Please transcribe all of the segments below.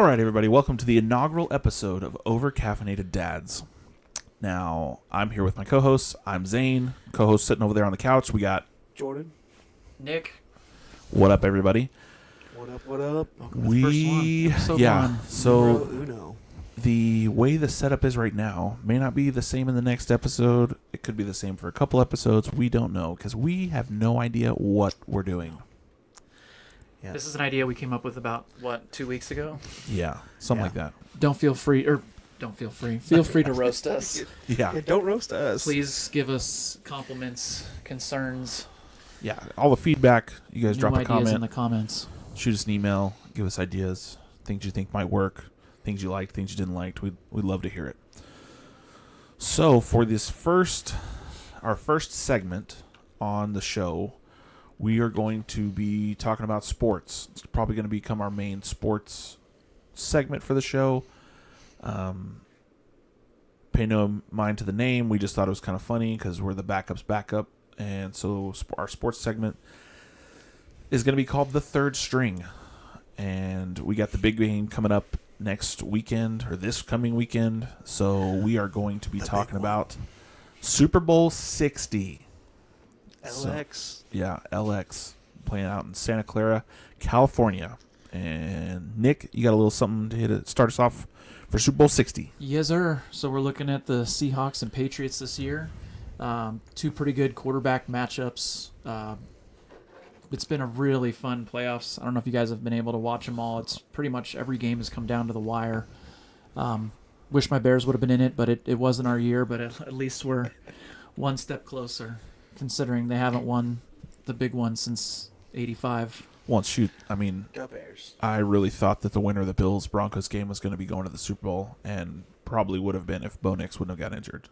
All right, everybody, welcome to the inaugural episode of Over-Caffeinated Dads. Now, I'm here with my co-hosts. I'm Zane, co-host sitting over there on the couch. We got Jordan. Nick. What up, everybody? What up, what up? So Uno. the way the setup is right now may not be the same in the next episode. It could be the same for a couple episodes. We don't know because we have no idea what we're doing. Yeah. This is an idea we came up with about, 2 weeks ago? Yeah, something like that. Don't feel free to roast us. Yeah. Don't roast us. Please give us compliments, concerns, Yeah, all the feedback. You guys new drop a ideas comment. in the comments. Shoot us an email, give us ideas, things you think might work, things you liked, things you didn't like. We'd love to hear it. So for our first segment on the show, we are going to be talking about sports. It's probably going to become our main sports segment for the show. Pay no mind to the name. We just thought it was kind of funny because we're the backup's backup. And so our sports segment is going to be called The Third String. And we got the big game coming up next weekend, or this coming weekend. So we are going to be talking about Super Bowl 60. LX. LX. Playing out in Santa Clara, California. And Nick, you got a little something to start us off for Super Bowl 60. Yes, sir. So we're looking at the Seahawks and Patriots this year. Two pretty good quarterback matchups. It's been a really fun playoffs. I don't know if you guys have been able to watch them all. It's pretty much every game has come down to the wire. Wish my Bears would have been in it, but it wasn't our year. But at least we're one step closer, considering they haven't won the big one since '85. Well, shoot, I mean, Go Bears. I really thought that the winner of the Bills-Broncos game was going to be going to the Super Bowl, and probably would have been if Bo Nix wouldn't have got injured.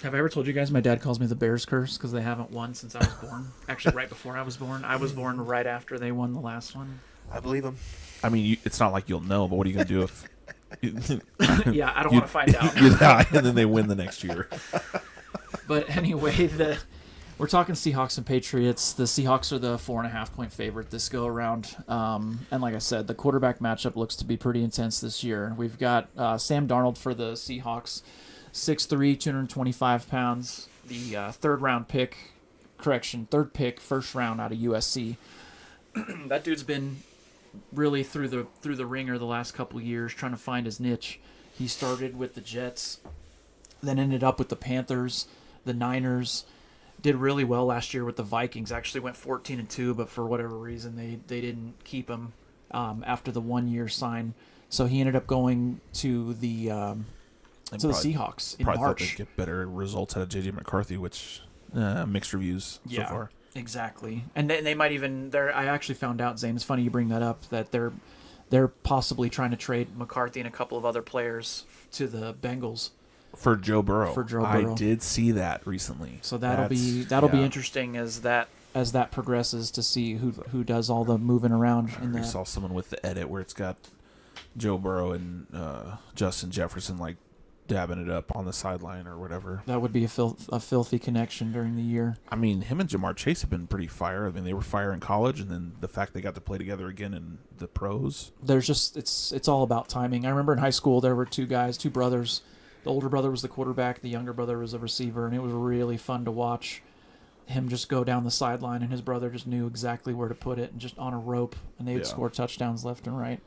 Have I ever told you guys my dad calls me the Bears curse because they haven't won since I was born? Actually, right before I was born. I was born right after they won the last one. I believe him. I mean, it's not like you'll know, but what are you going to do if... Yeah, I don't want to find out. Yeah, and then they win the next year. But anyway, we're talking Seahawks and Patriots. The Seahawks are the 4.5-point favorite this go around. And like I said, the quarterback matchup looks to be pretty intense this year. We've got Sam Darnold for the Seahawks, 6'3", 225 pounds. The third pick, first round out of USC. That dude's been really through the ringer the last couple years trying to find his niche. He started with the Jets, then ended up with the Panthers, the Niners. Did really well last year with the Vikings. Actually went 14-2, but for whatever reason they didn't keep him after the 1-year sign. So he ended up going to the Seahawks in probably March. thought they'd get better results out of J.J. McCarthy, which mixed reviews so far. Exactly. And they might even I actually found out, Zane, it's funny you bring that up, that they're possibly trying to trade McCarthy and a couple of other players to the Bengals. For Joe Burrow. I did see that recently. So that'll be interesting as that progresses to see who does all the moving around. I saw someone with the edit where it's got Joe Burrow and Justin Jefferson like dabbing it up on the sideline or whatever. That would be a filthy connection during the year. I mean, him and Jamar Chase have been pretty fire. I mean, they were fire in college, and then the fact they got to play together again in the pros. There's just it's all about timing. I remember in high school there were two brothers. The older brother was the quarterback, the younger brother was a receiver, and it was really fun to watch him just go down the sideline, and his brother just knew exactly where to put it, and just on a rope, and they would score touchdowns left and right.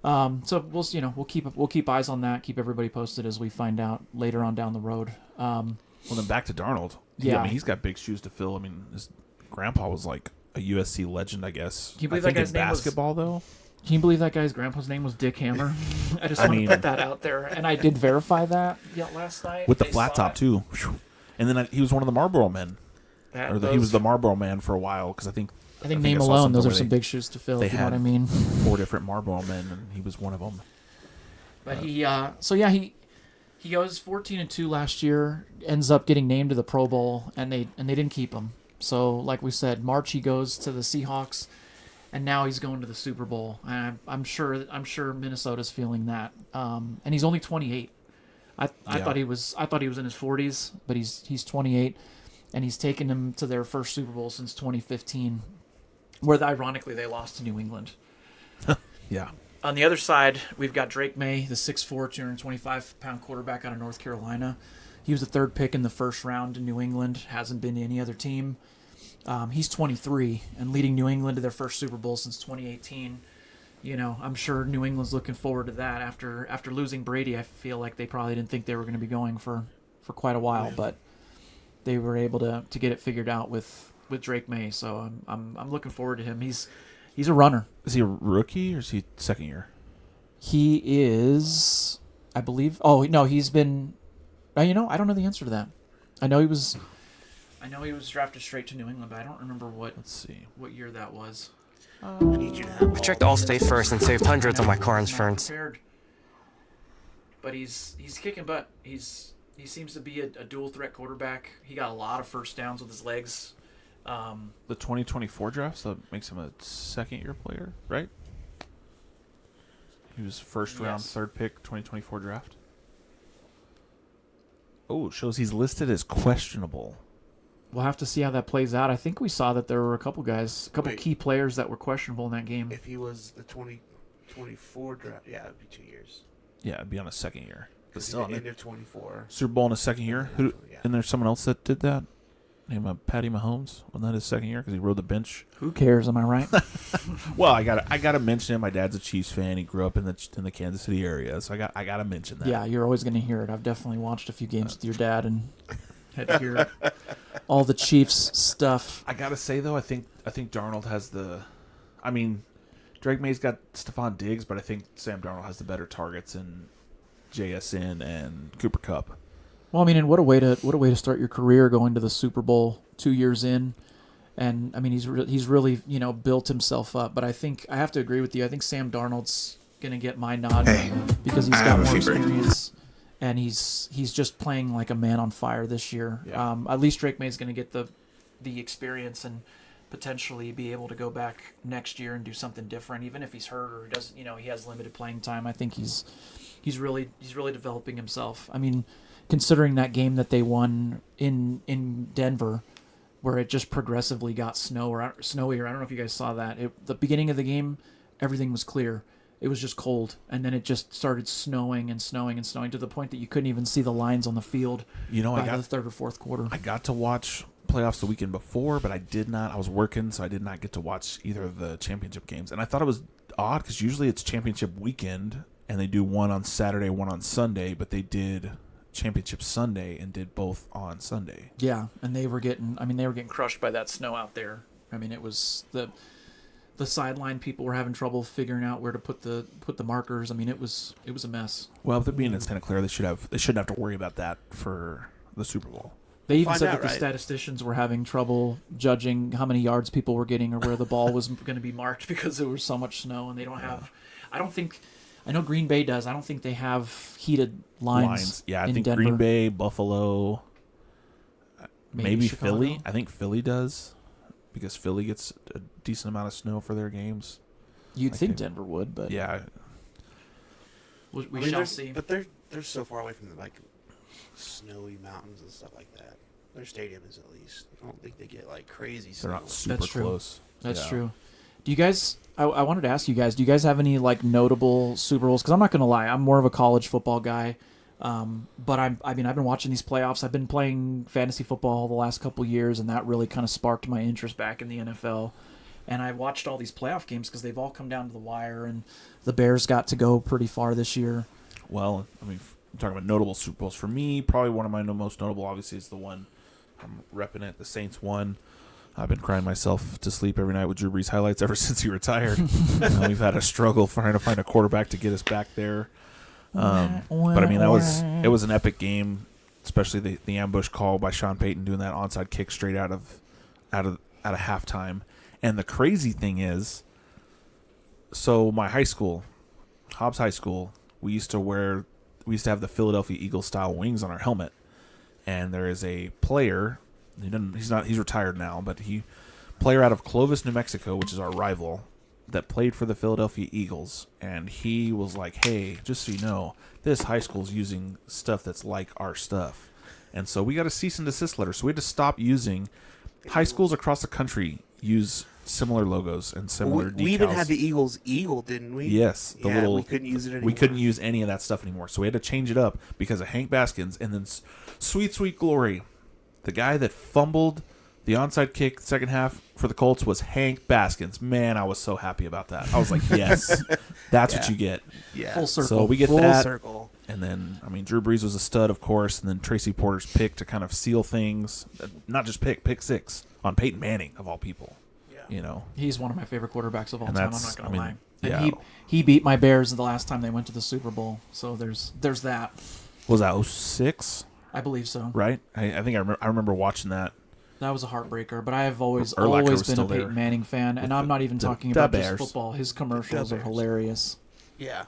So we'll keep eyes on that, keep everybody posted as we find out later on down the road. Well, then back to Darnold. I mean, he's got big shoes to fill. I mean, his grandpa was like a USC legend, I guess. Can you believe I think that guy's in basketball, though. Can you believe that guy's grandpa's name was Dick Hammer? I just want to put that out there. And I did verify that last night. With the flat top, too. And then he was one of the Marlboro men. He was the Marlboro man for a while, because I think name alone, those are some big shoes to fill, if you know what I mean. 4 different Marlboro men, and he was one of them. But he goes 14-2 last year, ends up getting named to the Pro Bowl, and they didn't keep him. So, like we said, March he goes to the Seahawks, and now he's going to the Super Bowl. I'm sure Minnesota's feeling that. And he's only 28. I thought he was in his 40s, but he's 28, and he's taken them to their first Super Bowl since 2015, where ironically they lost to New England. Yeah. On the other side, we've got Drake May, the 6'4", 225-pound quarterback out of North Carolina. He was the third pick in the first round in New England. Hasn't been to any other team. He's 23 and leading New England to their first Super Bowl since 2018. I'm sure New England's looking forward to that. After losing Brady, I feel like they probably didn't think they were going to be going for quite a while, but they were able to get it figured out with Drake May. So I'm looking forward to him. He's a runner. Is he a rookie or is he second year? He is, I believe. Oh no, he's been. I don't know the answer to that. I know he was drafted straight to New England, but I don't remember what year that was. I need you to have I checked Allstate first and saved hundreds on my car insurance. But he's kicking butt. He seems to be a dual threat quarterback. He got a lot of first downs with his legs. The 2024 draft, so that makes him a second year player, right? He was first round, third pick, 2024 draft. Oh, it shows he's listed as questionable. We'll have to see how that plays out. I think we saw that there were a couple key players that were questionable in that game. If he was the 2024 draft, yeah, it'd be 2 years. Yeah, it'd be on a second year. But Still still, end of 24. Super Bowl in a second year. Who? Yeah. And there's someone else that did that. Named Patty Mahomes. Wasn't that his second year? Because he rode the bench. Who cares? Am I right? Well, I gotta mention it. My dad's a Chiefs fan. He grew up in the Kansas City area, so I gotta mention that. Yeah, you're always going to hear it. I've definitely watched a few games with your dad and had to hear all the Chiefs stuff. I gotta say though, I think Darnold has the. I mean, Drake May's got Stephon Diggs, but I think Sam Darnold has the better targets in JSN and Cooper Kupp. Well, I mean, and what a way to start your career, going to the Super Bowl 2 years in, and I mean he's really built himself up. But I think I have to agree with you. I think Sam Darnold's gonna get my nod because he's got more experience, and he's just playing like a man on fire this year. Yeah. At least Drake May's gonna get the experience and potentially be able to go back next year and do something different, even if he's hurt or doesn't. He has limited playing time. I think he's really developing himself. I mean, considering that game that they won in Denver, where it just progressively got snowier. I don't know if you guys saw that. The beginning of the game, everything was clear. It was just cold, and then it just started snowing and snowing and snowing to the point that you couldn't even see the lines on the field by the third or fourth quarter. I got to watch playoffs the weekend before, but I did not. I was working, so I did not get to watch either of the championship games. And I thought it was odd because usually it's championship weekend, and they do one on Saturday, one on Sunday, but they did championship Sunday and did both on Sunday. Yeah, and they were getting crushed by that snow out there. I mean, it was the sideline people were having trouble figuring out where to put the markers. I mean, it was a mess. Well, with it being in Santa Clara, they shouldn't have to worry about that for the Super Bowl. They even said that the statisticians were having trouble judging how many yards people were getting or where the ball was going to be marked because there was so much snow, and they don't have. I know Green Bay does. I don't think they have heated lines. Yeah, I in think Denver. Green Bay, Buffalo, maybe Chicago. Philly. I think Philly does because Philly gets a decent amount of snow for their games. You'd think Denver would, but yeah, we shall see. But they're so far away from the snowy mountains and stuff like that. Their stadium is at least. I don't think they get crazy snow. they're not super That's true. close. That's true. Do you guys? I wanted to ask you guys. Do you guys have any notable Super Bowls? Because I'm not going to lie, I'm more of a college football guy. But I've been watching these playoffs. I've been playing fantasy football the last couple years, and that really kind of sparked my interest back in the NFL. And I watched all these playoff games because they've all come down to the wire, and the Bears got to go pretty far this year. Well, I mean, I'm talking about notable Super Bowls. For me, probably one of my most notable, obviously, is the one I'm repping it. The Saints won. I've been crying myself to sleep every night with Drew Brees highlights ever since he retired. We've had a struggle trying to find a quarterback to get us back there. But I mean, it was an epic game, especially the ambush call by Sean Payton doing that onside kick straight out of halftime. And the crazy thing is, so my high school, Hobbs High School, we used to have the Philadelphia Eagles style wings on our helmet, and there is a player. He's retired now, but player out of Clovis, New Mexico, which is our rival, that played for the Philadelphia Eagles, and he was like, hey, just so you know, this high school's using stuff that's like our stuff. And so we got a cease and desist letter, so we had to stop using. High schools across the country use similar logos and similar decals. We even had the Eagles eagle, didn't we? Yes, the little. We couldn't use it anymore. We couldn't use any of that stuff anymore, so we had to change it up because of Hank Baskins. And then, sweet glory, the guy that fumbled the onside kick second half for the Colts was Hank Baskins. Man, I was so happy about that. I was like, yes, that's what you get. Yeah. Full circle. So we get Full that. circle. And then, I mean, Drew Brees was a stud, of course, and then Tracy Porter's pick to kind of seal things. Not just pick six on Peyton Manning, of all people. Yeah. You know? He's one of my favorite quarterbacks of all And time. I'm that's- not going to lie. yeah. And he beat my Bears the last time they went to the Super Bowl. So there's that. Was that 06, I believe so. right? I think I remember watching that. That was a heartbreaker, but I have always Urlacher was been a still there. Peyton Manning fan, and I'm not even talking the about just Bears. football. His commercials The are Bears. hilarious. Yeah.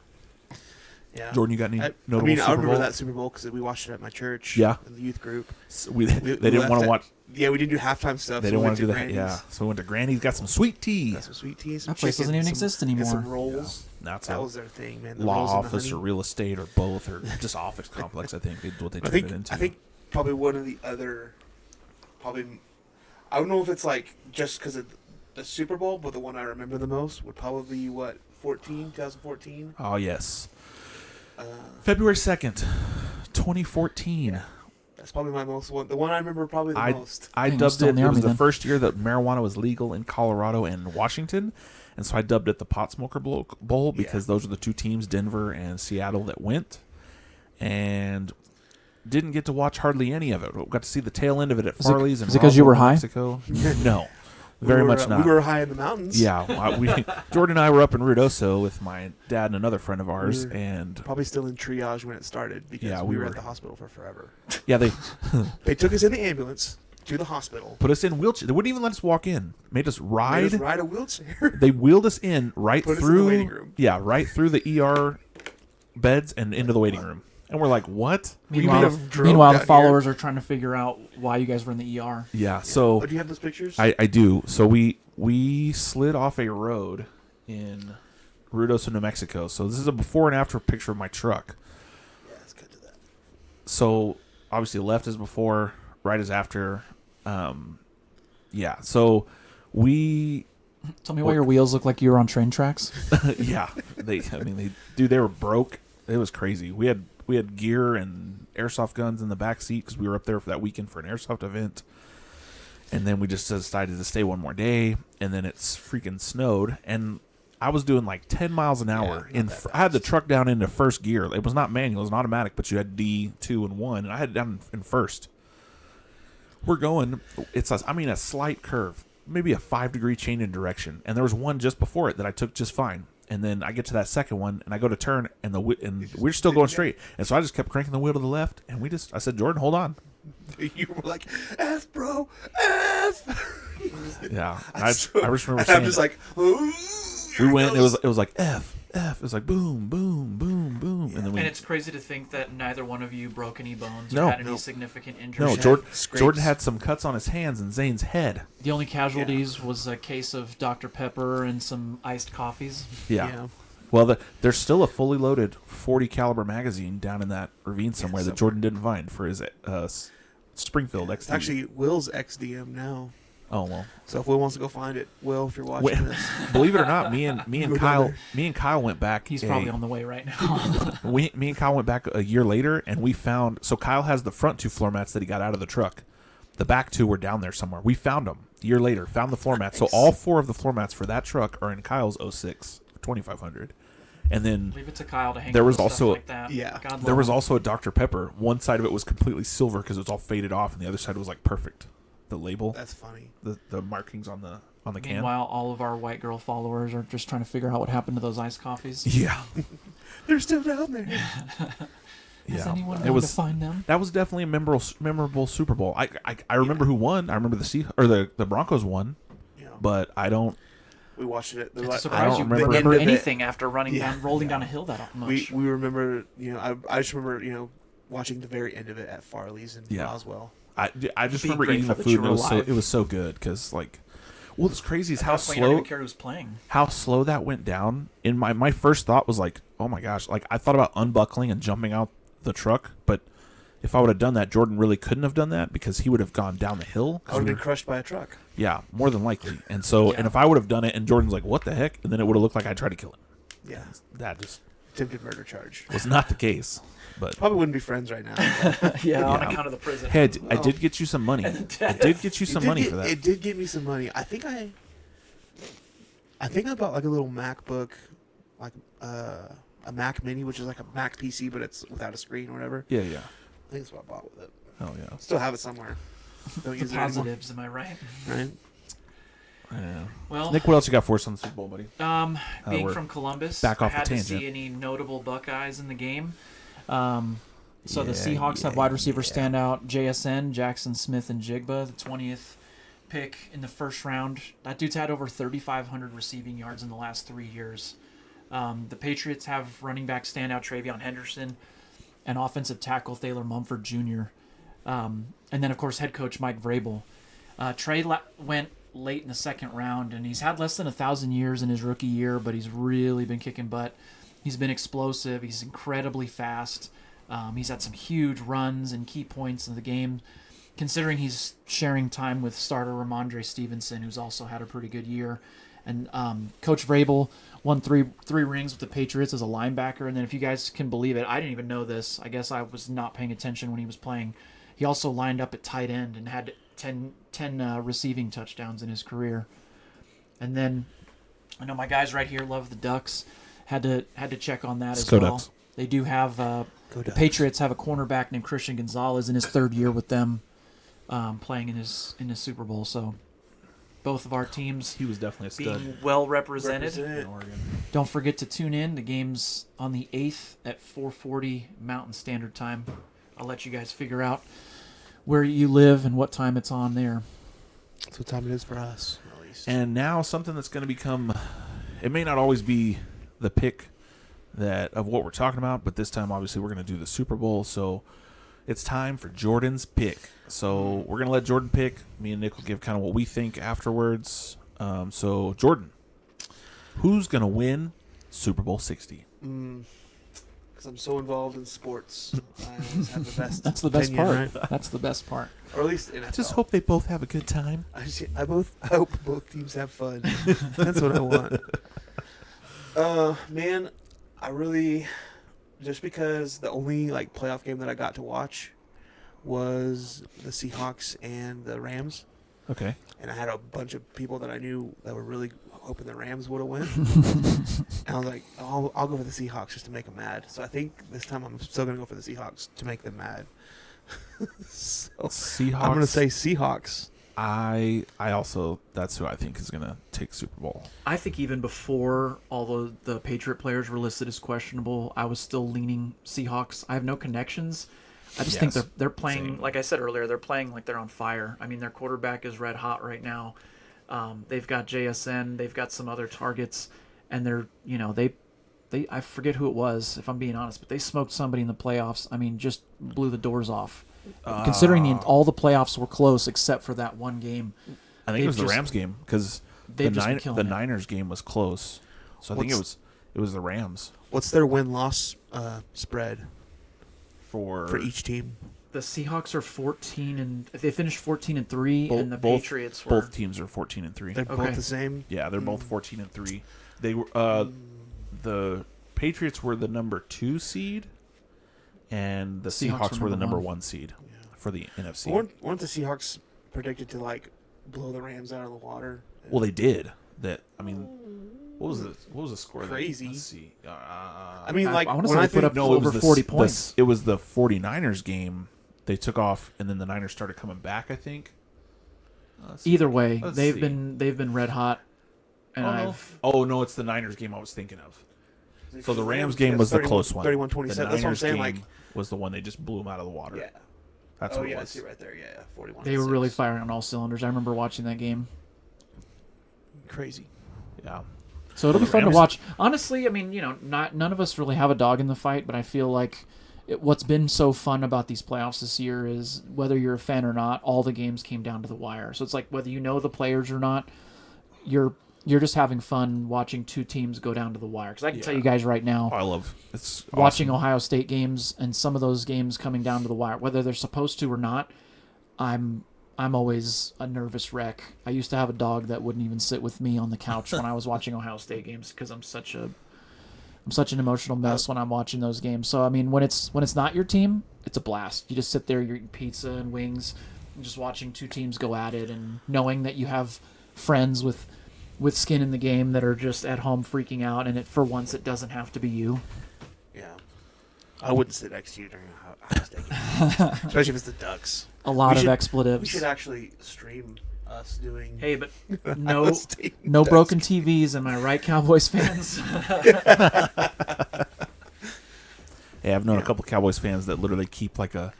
Yeah. Jordan, you got any notable I Super remember Bowl? that Super Bowl because we watched it at my church. Yeah. In the youth group. So they didn't want to watch. Yeah, we didn't do halftime stuff. They so didn't we want to do that. Granny's. Yeah. So we went to Granny's, got some sweet tea. Got some sweet tea, some That place doesn't chicken, even some- exist and anymore. some rolls. That's That a was their thing, man. The law rolls and the office or honey. real estate or both or just office complex. I think is what they I turned it into. think probably one of the other, probably, I don't know if it's like just because of the Super Bowl, but the one I remember the most would probably be 2014. Oh yes, February 2nd, 2014. That's probably my most one. The one I remember probably the most. I Dang, I'm dubbed still it. in the It was Army the then. first year that marijuana was legal in Colorado and Washington, and so I dubbed it the Pot Smoker Bowl because those are the two teams, Denver and Seattle, that went, and didn't get to watch hardly any of it. We got to see the tail end of it at Farley's in is it 'cause you were Roswell, high? Mexico. No, very much not. We were high in the mountains. Yeah, Jordan and I were up in Ruidoso with my dad and another friend of ours, We were- and Probably still in triage when it started because Yeah, we we were were. at the hospital for forever. yeah, they They took us in the ambulance to the hospital. put us in wheelchair. They wouldn't even let us walk in. Made us Made ride. us ride a wheelchair. They wheeled us in right Put us in through the waiting room. Yeah, right through the ER beds and into the waiting room. And we're like, what? We Meanwhile, could have drove meanwhile the down followers are trying to figure out why you guys were in the ER. Yeah, so Oh, do you have those pictures? I do. So we slid off a road in Ruidoso, New Mexico. So this is a before and after picture of my truck. Yeah, let's cut to that. So obviously left is before, right is after. Yeah, so we Tell me why your wheels look like you were on train tracks. yeah, they were broke. It was crazy. We had gear and airsoft guns in the back seat because we were up there for that weekend for an airsoft event. And then we just decided to stay one more day, and then it's freaking snowed, and I was doing like 10 miles an hour. I had the truck down into first gear. It was not manual; it was an automatic, but you had D, 2, and 1, and I had it down in first. We're going. It's a slight curve, maybe a 5-degree change in direction, and there was one just before it that I took just fine. And then I get to that second one, and I go to turn, and we're still going straight. And so I just kept cranking the wheel to the left, and I said, Jordan, hold on. You were like, F, bro, F. Yeah, I just remember and saying I'm just like, ooh, we went. It was like F. It was like boom, boom, boom, boom, and then we. And it's crazy to think that neither one of you broke any bones No. or had any significant injuries. No, Jordan- scrapes. Jordan had some cuts on his hands and Zane's head. The only casualties was a case of Dr. Pepper and some iced coffees. Yeah. Well, there's still a fully loaded 40 caliber magazine down in that ravine somewhere that Jordan didn't find for his Springfield XD. It's actually Will's XDM now. Oh well. So if Will wants to go find it, Will, if you're watching Wait, this, believe it or not, me and Go down Kyle there. went back. He's probably on the way right now. Me and Kyle went back a year later, and we found. So Kyle has the front 2 floor mats that he got out of the truck. The back 2 were down there somewhere. We found them a year later. Found the floor mats. So all 4 of the floor mats for that truck are in Kyle's 06 2500. And then Leave it to Kyle to hang There up was with also- stuff like that. Yeah. God there love was him. also a Dr. Pepper. One side of it was completely silver because it was all faded off, and the other side was like perfect. The label, that's funny. the markings on the can. Meanwhile, all of our white girl followers are just trying to figure out what happened to those iced coffees. Yeah, They're still down there. Has yeah. anyone It gone was to find them? that was definitely a memorable Super Bowl. I remember who won. I remember the Broncos won, Yeah. but I don't. We watched it. It's a I surprise don't you remember- remember The end of it. anything after rolling down a hill that much. We remember, I just remember, watching the very end of it at Farley's in Yeah. Roswell. I just Be remember eating the grateful that food. you And were it was so alive. good because what's crazy is At how that point, I didn't slow even care who's playing. that went down. In my first thought was like, oh my gosh, like I thought about unbuckling and jumping out the truck, but if I would have done that, Jordan really couldn't have done that because he would have gone down the hill. I would have been crushed by a truck. Yeah, more than likely. And so, Yeah. and if I would have done it and Jordan's like, what the heck? And then it would have looked like I tried to kill him. Yeah. That just Attempted murder charge. was not the case. But Probably wouldn't be friends right now. Yeah, on Yeah. account of the prison. hey, I did get you some money. I did get you some money for that. It did get me some money. I think I bought like a little MacBook, like a Mac Mini, which is like a Mac PC, but it's without a screen or whatever. Yeah. I think that's what I bought with it. Oh, yeah. Still have it somewhere. Don't The use it anymore. positives, am I right? Right? Yeah. Well, Nick, what else you got for us on the Super Bowl, buddy? being we're from Columbus, back off I had the to tangent. see any notable Buckeyes in the game. So the Yeah, Seahawks have wide receiver standout JSN, Jackson Smith and Jigba, the 20th pick in the first round. That dude's had over 3,500 receiving yards in the last 3 years. The Patriots have running back standout Travion Henderson and offensive tackle Thaler Mumford Jr. And then, of course, head coach Mike Vrabel. Trey went late in the second round, and he's had less than 1,000 years in his rookie year, but he's really been kicking butt. He's been explosive. He's incredibly fast. He's had some huge runs and key points in the game, considering he's sharing time with starter Ramondre Stevenson, who's also had a pretty good year. And Coach Vrabel won three rings with the Patriots as a linebacker. And then if you guys can believe it, I didn't even know this. I guess I was not paying attention when he was playing. He also lined up at tight end and had 10 receiving touchdowns in his career. And then I know my guys right here love the Ducks. Had to check on that as Go well. Ducks. They do have the Patriots have a cornerback named Christian Gonzalez in his third year with them, playing in his Super Bowl. So both of our teams He was definitely a stud. being well represented. In Oregon. Don't forget to tune in. The game's on the 8th at 4:40 Mountain Standard Time. I'll let you guys figure out where you live and what time it's on there. That's what time it is for us, at least. And now something that's going to become, it may not always be the pick that of what we're talking about, but this time obviously we're going to do the Super Bowl. So it's time for Jordan's pick. So we're going to let Jordan pick. Me and Nick will give kind of what we think afterwards. So Jordan, who's going to win Super Bowl 60? Because I'm so involved in sports, I always have the best. That's the best opinion, part. right? That's the best part. Or at least NFL. Just hope they both have a good time. I hope both teams have fun. That's what I want. Man, I really, just because the only like playoff game that I got to watch was the Seahawks and the Rams, Okay. and I had a bunch of people that I knew that were really hoping the Rams would have won. And I was like, I'll go for the Seahawks just to make them mad. So I think this time I'm still gonna go for the Seahawks to make them mad. So Seahawks. I'm gonna say Seahawks. I also, that's who I think is going to take Super Bowl. I think even before all the Patriot players were listed as questionable, I was still leaning Seahawks. I have no connections. I just think Yes, they're playing, same. like I said earlier, they're playing like they're on fire. I mean, their quarterback is red hot right now. They've got JSN, they've got some other targets, and they're, they I forget who it was, if I'm being honest, but they smoked somebody in the playoffs. I mean, just blew the doors off. Considering all the playoffs were close except for that one game. I think it They've was the just- Rams game because they've just been killing the it. Niners game was close. So I think it was the Rams What's their win-loss spread for each team? The Seahawks are 14 and they finished 14-3, and the both- Patriots were both teams are 14-3. They're Okay. both the same. Yeah, they're both 14-3. They were the Patriots were the number 2 seed, and the Seahawks were the number 1 seed for the NFC. Weren't the Seahawks predicted to like blow the Rams out of the water? Well, they did. That I mean, what was the score? Crazy. Let's see. I mean, like I wanna when say I they put think up no, it over was the 40 points. It was the 49ers game. They took off, and then the Niners started coming back. I think. Let's see. either way. Let's They've see. been red hot, and Oh no, it's the Niners game I was thinking of. So the Rams game was the close one. 31-27. The That's what I'm Niners saying. game Like, was the one they just blew them out of the water. yeah. That's Oh what it yeah, I was. see right there. Yeah, 41. they were really firing on all cylinders. I remember watching that game. crazy. Yeah. So it'll Well, be the fun to Rams- watch. Honestly, I mean, none of us really have a dog in the fight, but I feel like what's been so fun about these playoffs this year is whether you're a fan or not, all the games came down to the wire. So it's like whether you know the players or not, you're you're just having fun watching two teams go down to the wire. Because I can tell you guys right now, I love it's watching awesome. Ohio State games and some of those games coming down to the wire, whether they're supposed to or not, I'm always a nervous wreck. I used to have a dog that wouldn't even sit with me on the couch when I was watching Ohio State games because I'm such an emotional mess when I'm watching those games. So I mean, when it's not your team, it's a blast. You just sit there, you're eating pizza and wings, and just watching two teams go at it, and knowing that you have friends with skin in the game that are just at home freaking out, and for once it doesn't have to be you. Yeah. I wouldn't sit next to you during a Ohio State game, especially if it's the Ducks. A lot We of should- expletives. We should actually stream us doing. Hey, but Ohio State no Ducks broken TVs, am I right, Cowboys fans? Yeah, I've known a couple Cowboys fans that literally keep like a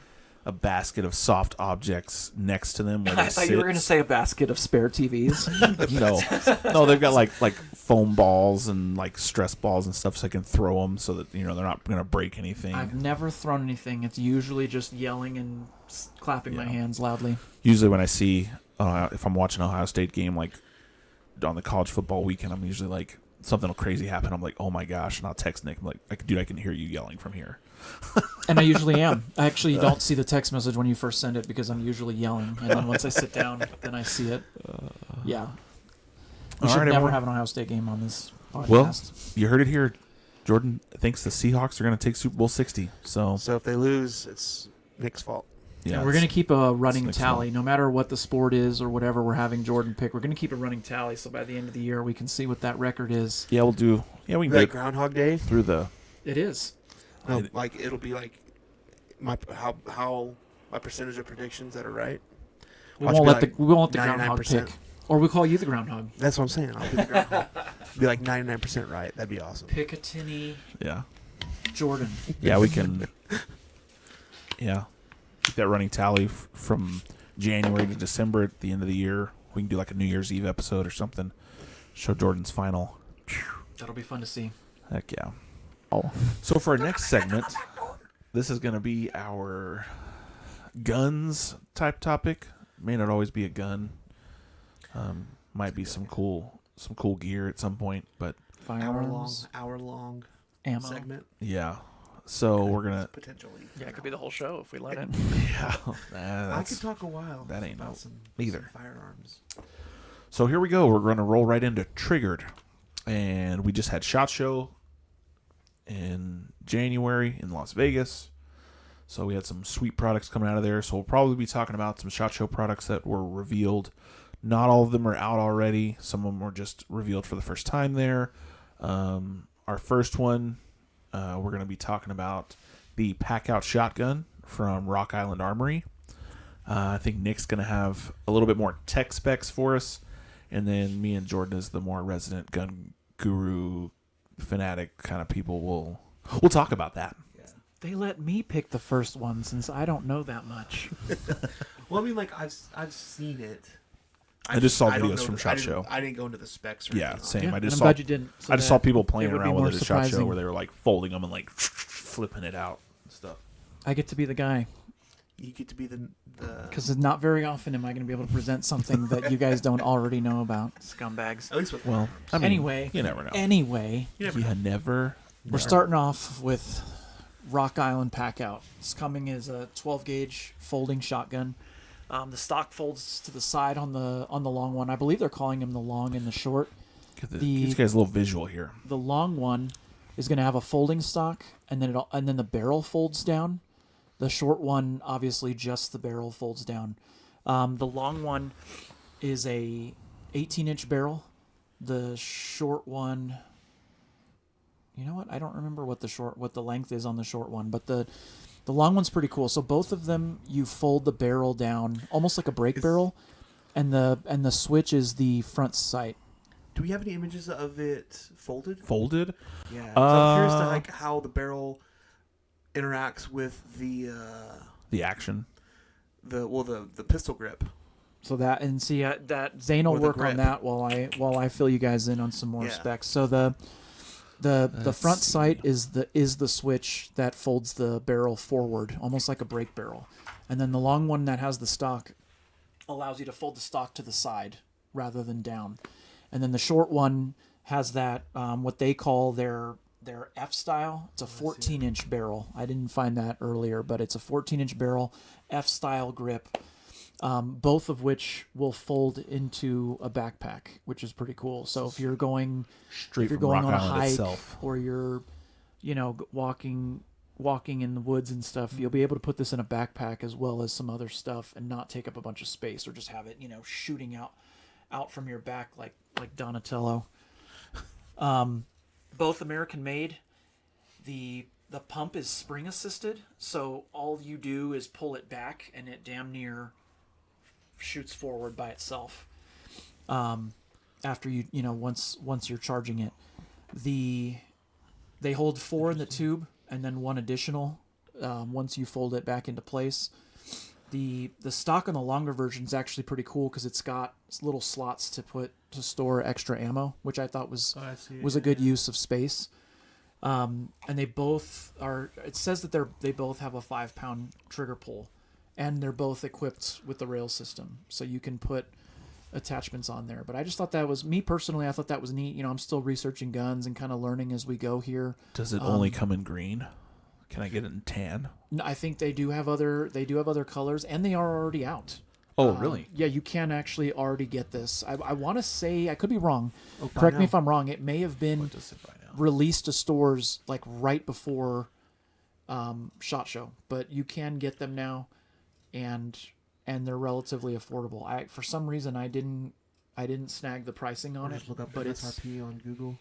basket of soft objects next to them where they I thought sit. you were going to say a basket of spare TVs. No, they've got like foam balls and like stress balls and stuff, so they can throw them so that they're not going to break anything. I've never thrown anything. It's usually just yelling and clapping my hands loudly. Usually when I see if I'm watching an Ohio State game like on the college football weekend, I'm usually like something crazy happen. I'm like, oh my gosh, and I'll text Nick. I'm like, dude, I can hear you yelling from here. And I usually am. I actually don't see the text message when you first send it because I'm usually yelling. And then once I sit down, then I see it. Yeah. We All should right, never everyone. have an Ohio State game on this podcast. Well, you heard it here. Jordan thinks the Seahawks are going to take Super Bowl 60. So if they lose, it's Nick's fault. yeah, and we're going to keep a running next tally. one. No matter what the sport is or whatever we're having Jordan pick, we're going to keep a running tally so by the end of the year we can see what that record is. Yeah, we'll do. Yeah, we can Like go Groundhog Day. through the. It is. No, like it'll be like how my percentage of predictions that are right. We Watch won't me let like the groundhog 99%. pick. Or we call you the groundhog. That's what I'm saying. I'll be the groundhog. Be like 99% right. That'd be awesome. Picatinny Yeah, Jordan. yeah, we can. Yeah, keep that running tally from January to December at the end of the year. We can do like a New Year's Eve episode or something. Show Jordan's final. That'll be fun to see. Heck yeah. Oh. So for our next segment, this is going to be our guns type topic. May not always be a gun. Might be some cool gear at some point, but Firearms, Hour long ammo. segment. yeah. So we're gonna. Potentially. Yeah, it could be the whole show if we let it. Yeah. I could talk a while. that ain't about no- some neither. firearms. So here we go. We're gonna roll right into Triggered, and we just had SHOT Show in January in Las Vegas. So we had some sweet products coming out of there. So we'll probably be talking about some SHOT Show products that were revealed. Not all of them are out already. Some of them were just revealed for the first time there. Our first one, we're going to be talking about the Pak-Out shotgun from Rock Island Armory. I think Nick's going to have a little bit more tech specs for us. And then me and Jordan, as the more resident gun guru, fanatic kind of people, we'll talk about that. They let me pick the first one since I don't know that much. Well, I mean, like I've seen it. I just saw I don't videos know from the- SHOT Show. I didn't go into the specs. Or Yeah, anything on same. it. I And just I'm saw. glad you didn't. so I just saw that people playing it would be around more with it at SHOT Show surprising. where they were like folding them and like flipping it out and stuff. I get to be the guy You get to be the. because not very often am I going to be able to present something that you guys don't already know about. Scumbags. At least with Well, I mean, Anyway, you never know. Anyway, You never. we're starting off with Rock Island Pak-Out. It's coming as a 12 gauge folding shotgun. The stock folds to the side on the long one. I believe they're calling them the long and the short. Get the- these guys a little visual here. The long one is going to have a folding stock, and then the barrel folds down. The short one, obviously, just the barrel folds down. The long one is a 18-inch barrel. The short one, you know what? I don't remember what the length is on the short one, but the long one's pretty cool. So both of them, you fold the barrel down almost like a brake barrel, and the switch is the front sight. Do we have any images of it folded? Folded? Yeah. So I'm curious to like how the barrel interacts with the action. the pistol grip. So that that Zane will Or the work on grip. that while I fill you guys in on some more Yeah. specs. So the front see. sight is the switch that folds the barrel forward, almost like a brake barrel, and then the long one that has the stock allows you to fold the stock to the side rather than down. And then the short one has that what they call their F style. It's a 14-inch barrel. I didn't find that earlier, but it's a 14-inch barrel, F style grip. Both of which will fold into a backpack, which is pretty cool. So if you're going Straight from Rock on a Island hike itself. or you're, walking in the woods and stuff, you'll be able to put this in a backpack as well as some other stuff and not take up a bunch of space, or just have it, shooting out from your back like Donatello. Both American made. The pump is spring assisted, so all you do is pull it back and it damn near shoots forward by itself. After once you're charging it, they hold 4 in the tube and then 1 additional once you fold it back into place. The stock on the longer version is actually pretty cool because it's got little slots to store extra ammo, which I thought was a good use of space. And they both are. It says that they both have a 5-pound trigger pull, and they're both equipped with the rail system, so you can put attachments on there. But I just thought that was, me personally, I thought that was neat. I'm still researching guns and kind of learning as we go here. Does it only come in green? Can I get it in tan? No, I think they do have other colors, and they are already out. Oh, really? Yeah, you can actually already get this. I want to say, I could be wrong. Oh, Correct me if I'm wrong. It may have been What does it buy now? released to stores like right before SHOT Show, but you can get them now, and they're relatively affordable. For some reason I didn't snag the pricing on it, Just look up but MSRP on Google.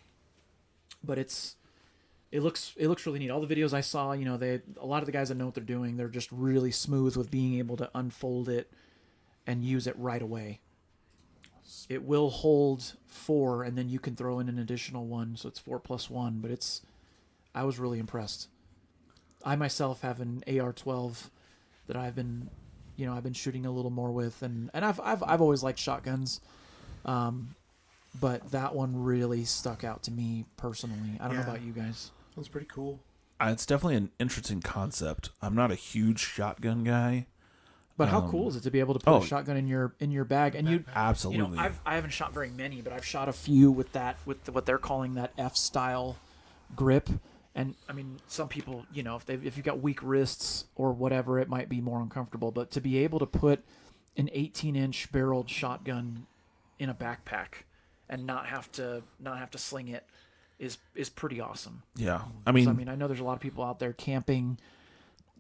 But it looks really neat. All the videos I saw, a lot of the guys that know what they're doing, they're just really smooth with being able to unfold it and use it right away. It will hold 4, and then you can throw in an additional 1, so it's 4 plus 1. But I was really impressed. I myself have an AR-12 that I've been shooting a little more with, and I've always liked shotguns, but that one really stuck out to me personally. I don't know about you guys. That was pretty cool. It's definitely an interesting concept. I'm not a huge shotgun guy. But how cool is it to be able to put a shotgun in your bag? And absolutely. I haven't shot very many, but I've shot a few with what they're calling that F style grip. And I mean, some people, if you've got weak wrists or whatever, it might be more uncomfortable. But to be able to put an 18-inch barreled shotgun in a backpack and not have to sling it is pretty awesome. Yeah, I mean, I know there's a lot of people out there camping.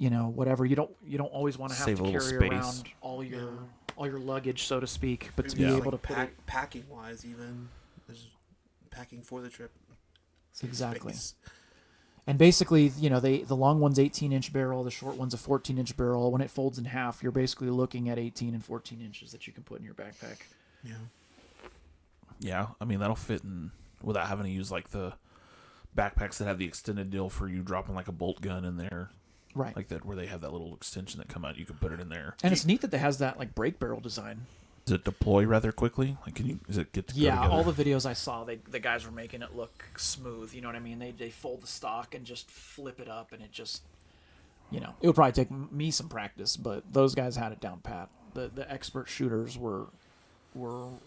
Whatever, you don't always want to have Save to a little carry space. around all your luggage, so to speak. But to be Maybe able to put it packing wise, even there's packing for the trip. exactly. Space. And basically, the long one's 18-inch barrel, the short one's a 14-inch barrel. When it folds in half, you're basically looking at 18 and 14 inches that you can put in your backpack. Yeah. Yeah, I mean, that'll fit in without having to use like the backpacks that have the extended deal for you dropping like a bolt gun in there. Right. Like that, where they have that little extension that come out. You can put it in there. And it's neat that it has that like brake barrel design. Does it deploy rather quickly? Like, does it get to go Yeah, together? all the videos I saw, the guys were making it look smooth. You know what I mean? They fold the stock and just flip it up, and it just, it would probably take me some practice, but those guys had it down pat. The expert shooters were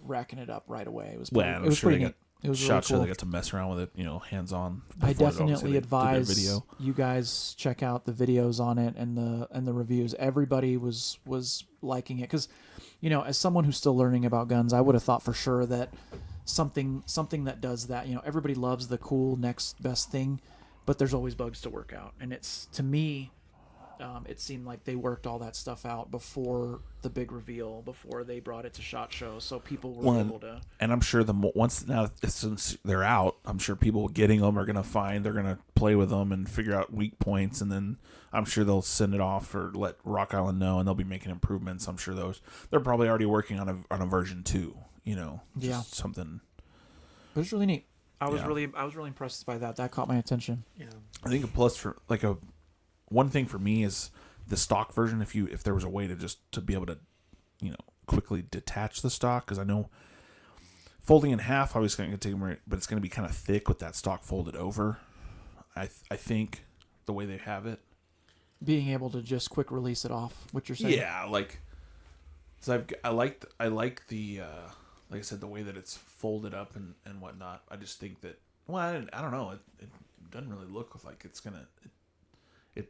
racking it up right away. It was pretty, I'm it was sure pretty they neat. It was shot really show cool. they got to mess around with it, hands on. I definitely advise you guys check out the videos on it and the reviews. Everybody was liking it because, as someone who's still learning about guns, I would have thought for sure that something that does that. Everybody loves the cool next best thing, but there's always bugs to work out. And it's, to me, it seemed like they worked all that stuff out before the big reveal, before they brought it to SHOT Show, so people were able to. And I'm sure since they're out, I'm sure people getting them are gonna they're gonna play with them and figure out weak points, and then I'm sure they'll send it off or let Rock Island know, and they'll be making improvements. I'm sure they're probably already working on a version 2. Just something. But it's really neat. I was really impressed by that. That caught my attention. Yeah. I think a plus for one thing for me is the stock version. If there was a way to be able to, quickly detach the stock, because I know folding in half, I was going to take them, but it's going to be kind of thick with that stock folded over. I think the way they have it, Being able to just quick release it off. What you're saying? yeah, like, so I like the like I said, the way that it's folded up and whatnot, I just think that, well, I don't know. It doesn't really look like it's going to,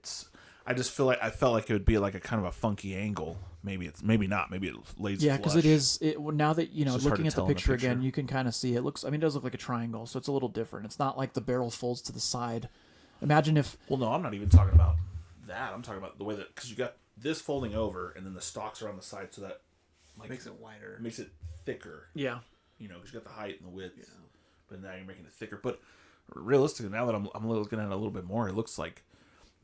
I just felt like it would be like a kind of a funky angle. Maybe not. Maybe it lays Yeah, flush. because now that, It's just hard looking to at the tell in the picture again, picture. you can kind of see it looks, I mean, it does look like a triangle, so it's a little different. It's not like the barrel folds to the side. Imagine if, Well, no, I'm not even talking about that. I'm talking about the way that, because you got this folding over and then the stocks are on the side, so that like Makes it wider. makes it thicker. yeah, Because you got the height and the width. Yeah. But now you're making it thicker. But realistically, now that I'm looking at it a little bit more, it looks like,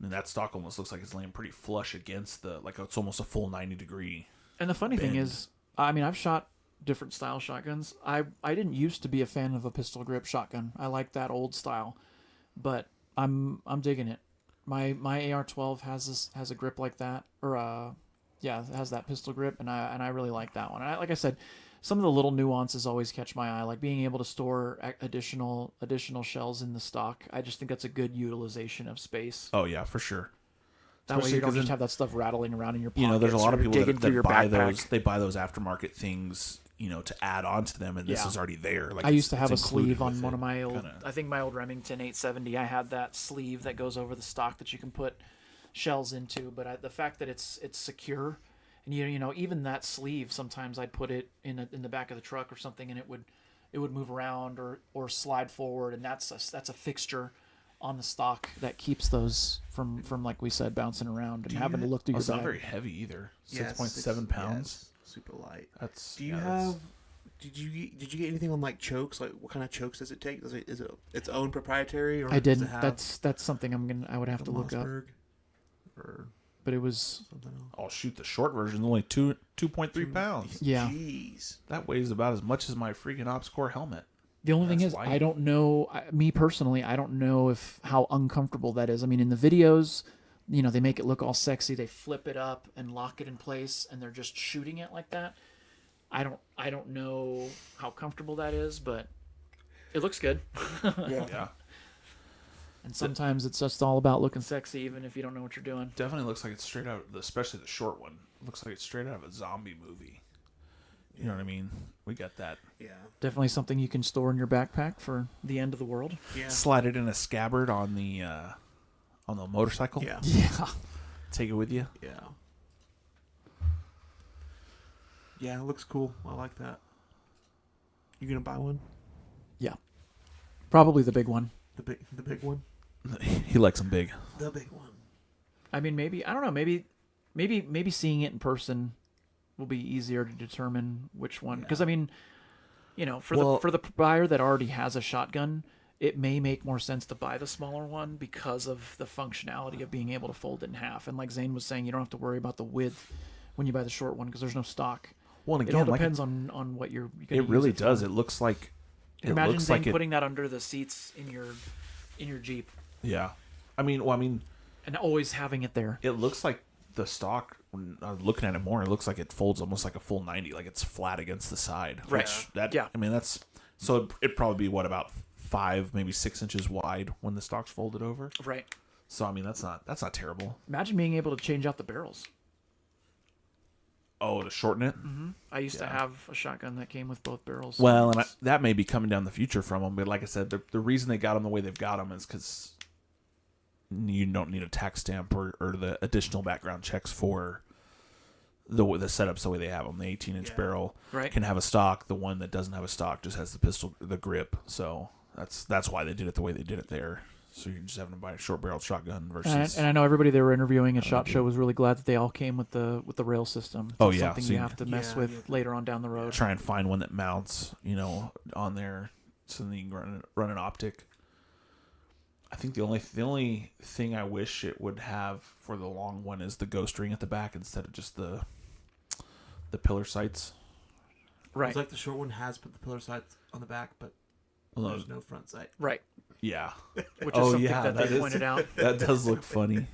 I mean, that stock almost looks like it's laying pretty flush against like it's almost a full 90-degree. and the funny thing bend. is, I mean, I've shot different style shotguns. I didn't used to be a fan of a pistol grip shotgun. I like that old style, but I'm digging it. My AR-12 has a grip like that, or it has that pistol grip, and I really like that one. And like I said, some of the little nuances always catch my eye, like being able to store additional shells in the stock. I just think that's a good utilization of space. Oh, yeah, for sure. That way Especially you don't 'cause just then, have that stuff rattling around in your pockets. there's a lot of or people digging that through your buy backpack. they buy those aftermarket things, to add on to them, and this Yeah. is already there. Like I used to it's have a included sleeve on with one it, of my old, kinda. I think my old Remington 870. I had that sleeve that goes over the stock that you can put shells into. But the fact that it's secure, and even that sleeve, sometimes I'd put it in the back of the truck or something, and it would move around or slide forward, and that's a fixture on the stock that keeps those from like we said, bouncing around and having to look through Oh, your it's not bag. very heavy either. Yeah, 6.7 pounds. Yeah, super light. That's. Do you that's- have? Did you get anything on like chokes? Like what kind of chokes does it take? Is it its own proprietary? Or I does didn't. it have That's something I would have to the look up. Mossberg or But it was something else? I'll shoot the short version, only 2.3 pounds. yeah. Jeez. That weighs about as much as my freaking Ops Core helmet. The only thing That's is, light. I don't know. Me personally, I don't know how uncomfortable that is. I mean, in the videos, they make it look all sexy. They flip it up and lock it in place, and they're just shooting it like that. I don't know how comfortable that is, but it looks good. Yeah. And sometimes it's just all about looking sexy, even if you don't know what you're doing. Definitely looks like it's straight out, especially the short one. Looks like it's straight out of a zombie movie. You know what I mean? We got that. Yeah. Definitely something you can store in your backpack for the end of the world. Yeah. Slide it in a scabbard on the motorcycle. Yeah. Yeah. Take it with you. Yeah. Yeah, it looks cool. I like that. You gonna buy one? Yeah. Probably the big one. The big one? He likes them big. The big one. I mean, maybe I don't know. Maybe seeing it in person will be easier to determine which one. Because I mean, for the buyer that already has a shotgun, it may make more sense to buy the smaller one because of the functionality of being able to fold it in half. And like Zane was saying, you don't have to worry about the width when you buy the short one because there's no stock. Well, and It all again, depends on what you're. Gonna it really use does. for. It looks like. Imagine looks Zane like putting that under the seats in your Jeep Yeah. I mean, and always having it there. it looks like the stock. When I was looking at it more, it looks like it folds almost like a full 90, like it's flat against the side. Right. Which that. Yeah. I mean, that's so it'd probably be about 5, maybe 6 inches wide when the stock's folded over. Right. So I mean, that's not terrible. Imagine being able to change out the barrels. Oh, to shorten it. I used to Yeah. have a shotgun that came with both barrels. Well, and that may be coming down the future from them, but like I said, the reason they got them the way they've got them is because you don't need a tax stamp or the additional background checks for the setups the way they have them. The 18-inch barrel Right. can have a stock. The one that doesn't have a stock just has the grip. So that's why they did it the way they did it there. So you're just having to buy a short barreled shotgun versus. And I know everybody they were interviewing at SHOT Show was really glad that they all came with the rail system. Oh, It's yeah, something so you you- have to mess Yeah, with yeah. later on down the road. try and find one that mounts, on there, so then you can run an optic. I think the only thing I wish it would have for the long one is the ghost ring at the back instead of just the pillar sights. Right. It's like the short one has put the pillar sights on the back, but Well, there's no front sight. Right. Yeah, Which is Oh, something yeah, that that they is- pointed out. that does look funny.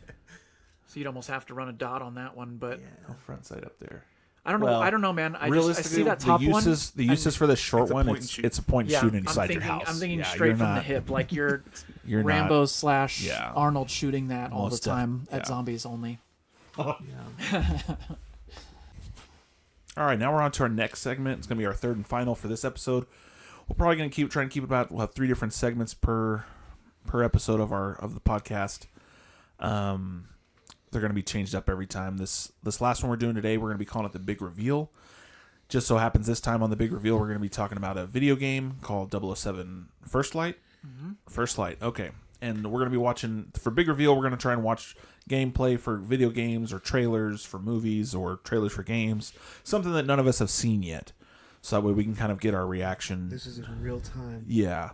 So you'd almost have to run a dot on that one, but Yeah. No front sight up there. I don't know. Well, I don't know, man. I see Realistically, that top the one. uses for the short it's a one, point and shoot. it's a point and Yeah, shoot I'm inside thinking, your house. I'm thinking Yeah, straight you're from the not- hip, like you're You're Rambo not. / Yeah. Arnold shooting that all the Most time yeah. at zombies only. Yeah. All right, now we're on to our next segment. It's going to be our third and final for this episode. We're probably going to try and keep about. We'll have 3 different segments per episode of the podcast. They're going to be changed up every time. This last one we're doing today, we're going to be calling it the Big Reveal. Just so happens this time on the Big Reveal, we're going to be talking about a video game called 007 First Light. Mm-hmm. First Light, okay. And we're going to be watching, for Big Reveal, we're going to try and watch gameplay for video games or trailers for movies or trailers for games. Something that none of us have seen yet. So that way we can kind of get our reaction. This is in real time. Yeah.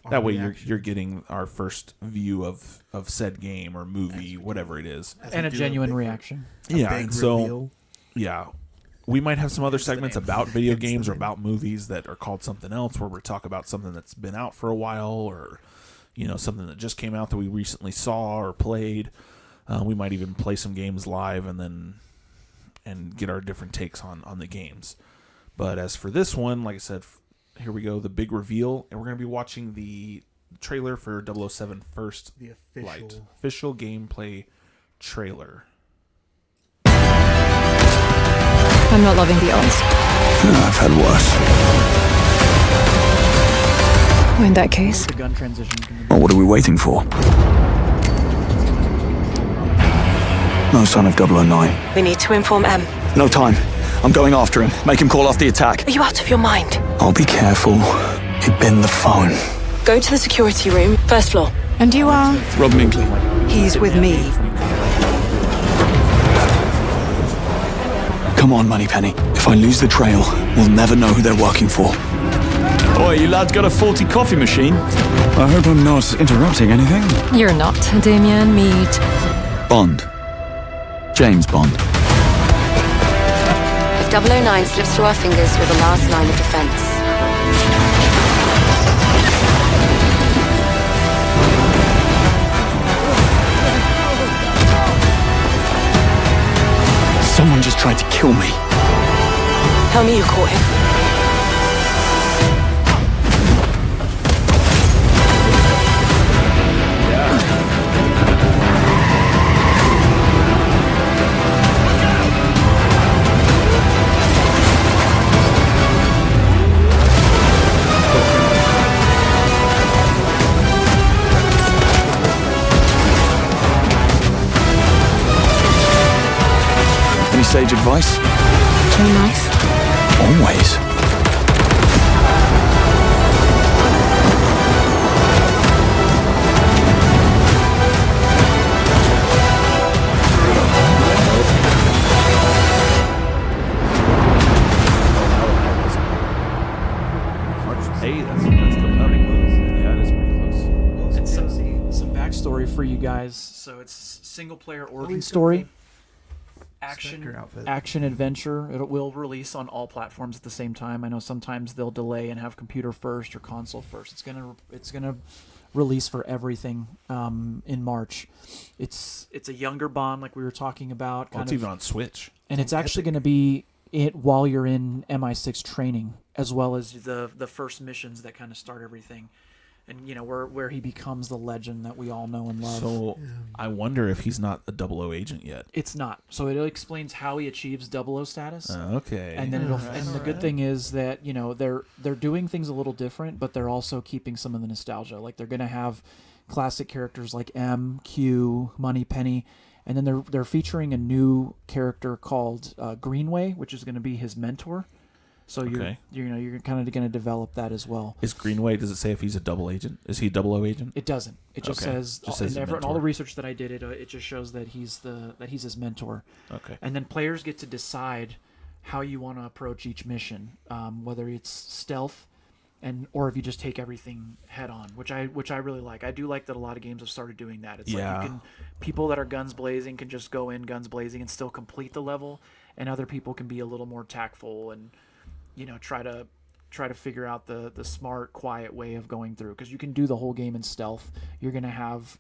That way you're getting our first view of said game or movie, whatever it is. And a genuine reaction. Yeah, and so, yeah, we might have some other segments about video games or about movies that are called something else, where we talk about something that's been out for a while, or something that just came out that we recently saw or played. We might even play some games live and get our different takes on the games. But as for this one, like I said, here we go, the Big Reveal, and we're going to be watching the trailer for 007 First Light. Official gameplay trailer. I'm not loving the odds. I've had worse. Well, in that case, The gun transition. Well, what are we waiting for? No sign of 009. We need to inform M. No time. I'm going after him. Make him call off the attack. Are you out of your mind? I'll be careful. He'd been the phone. Go to the security room, first floor. and you are? Rob Minkley. He's with me. Come on, Moneypenny. If I lose the trail, we'll never know who they're working for. Oi, you lads got a faulty coffee machine? I hope I'm not interrupting anything. You're not, Damien Mead. Bond. James Bond. If 009 slips through our fingers, we're the last line of defense. Someone just tried to kill me. Tell me you caught him. Any sage advice? Play nice. Always. Hey, that's pretty close. Yeah, it is pretty close. And some backstory for you guys. So it's single player origin story. Action adventure. It will release on all platforms at the same time. I know sometimes they'll delay and have computer first or console first. It's gonna release for everything in March. It's a younger Bond, like we were talking about. It's even on Switch. And it's actually going to be it while you're in MI6 training, as well as the first missions that kind of start everything. And, you know, where he becomes the legend that we all know and love. So I wonder if he's not a 00 agent yet. It's not. So it explains how he achieves 00 status. Okay. And then the good thing is that, you know, they're doing things a little different, but they're also keeping some of the nostalgia. Like they're going to have classic characters like M, Q, Moneypenny, and then they're featuring a new character called Greenway, which is going to be his mentor. So you're kind of going to develop that as well. Is Greenway, does it say if he's a double agent? Is he a 00 agent? It doesn't. It just says, in all the research that I did, it just shows that he's his mentor. Okay. And then players get to decide how you want to approach each mission, whether it's stealth, or if you just take everything head on, which I really like. I do like that a lot of games have started doing that. It's like people that are guns blazing can just go in guns blazing and still complete the level, and other people can be a little more tactful and, you know, try to figure out the smart, quiet way of going through, because you can do the whole game in stealth. You're going to have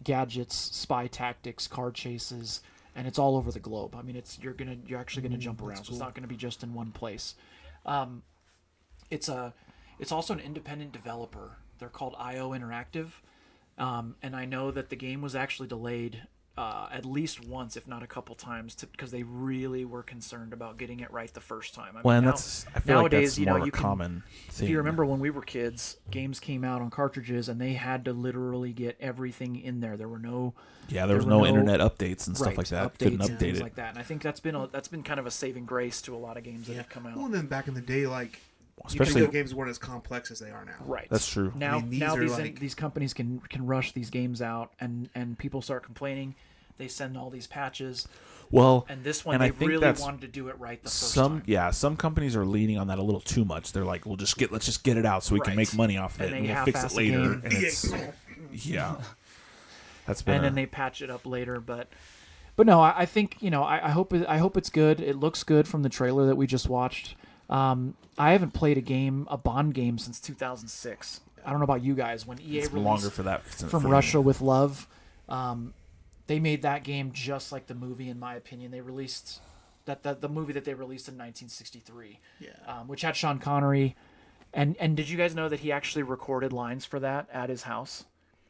gadgets, spy tactics, car chases, and it's all over the globe. I mean, you're actually going to jump around. So it's not going to be just in one place. It's also an independent developer. They're called IO Interactive, and I know that the game was actually delayed at least once, if not a couple times, because they really were concerned about getting it right the first time. Well, and now- I feel like nowadays, that's you more know, of a you can- common thing. If you remember when we were kids, games came out on cartridges, and they had to literally get everything in there. There were no there there was were no no- internet updates and stuff right, like that. updates Couldn't and update things it. like that. And I think that's been kind of a saving grace to a lot of games that have come out. Well, and then back in the day, like Especially- video games weren't as complex as they are now. Right. That's true. Now, I mean, these now are these like- these companies can rush these games out, and people start complaining. They send all these patches, Well, and this one and I they think really that's wanted to do it right the first time. some companies are leaning on that a little too much. They're like, let's just get it out so we can Right. make money off And it, they and we'll fix half-ass it the later. game. And it's that's been And a- then they patch it up later, but no, I think I hope it's good. It looks good from the trailer that we just watched. I haven't played a Bond game since 2006. I don't know about you guys. When EA it's released longer for that From for Russia with Love, they made that game just like the movie. In my opinion, they released the movie that they released in 1963, which had Sean Connery. And did you guys know that he actually recorded lines for that at his house?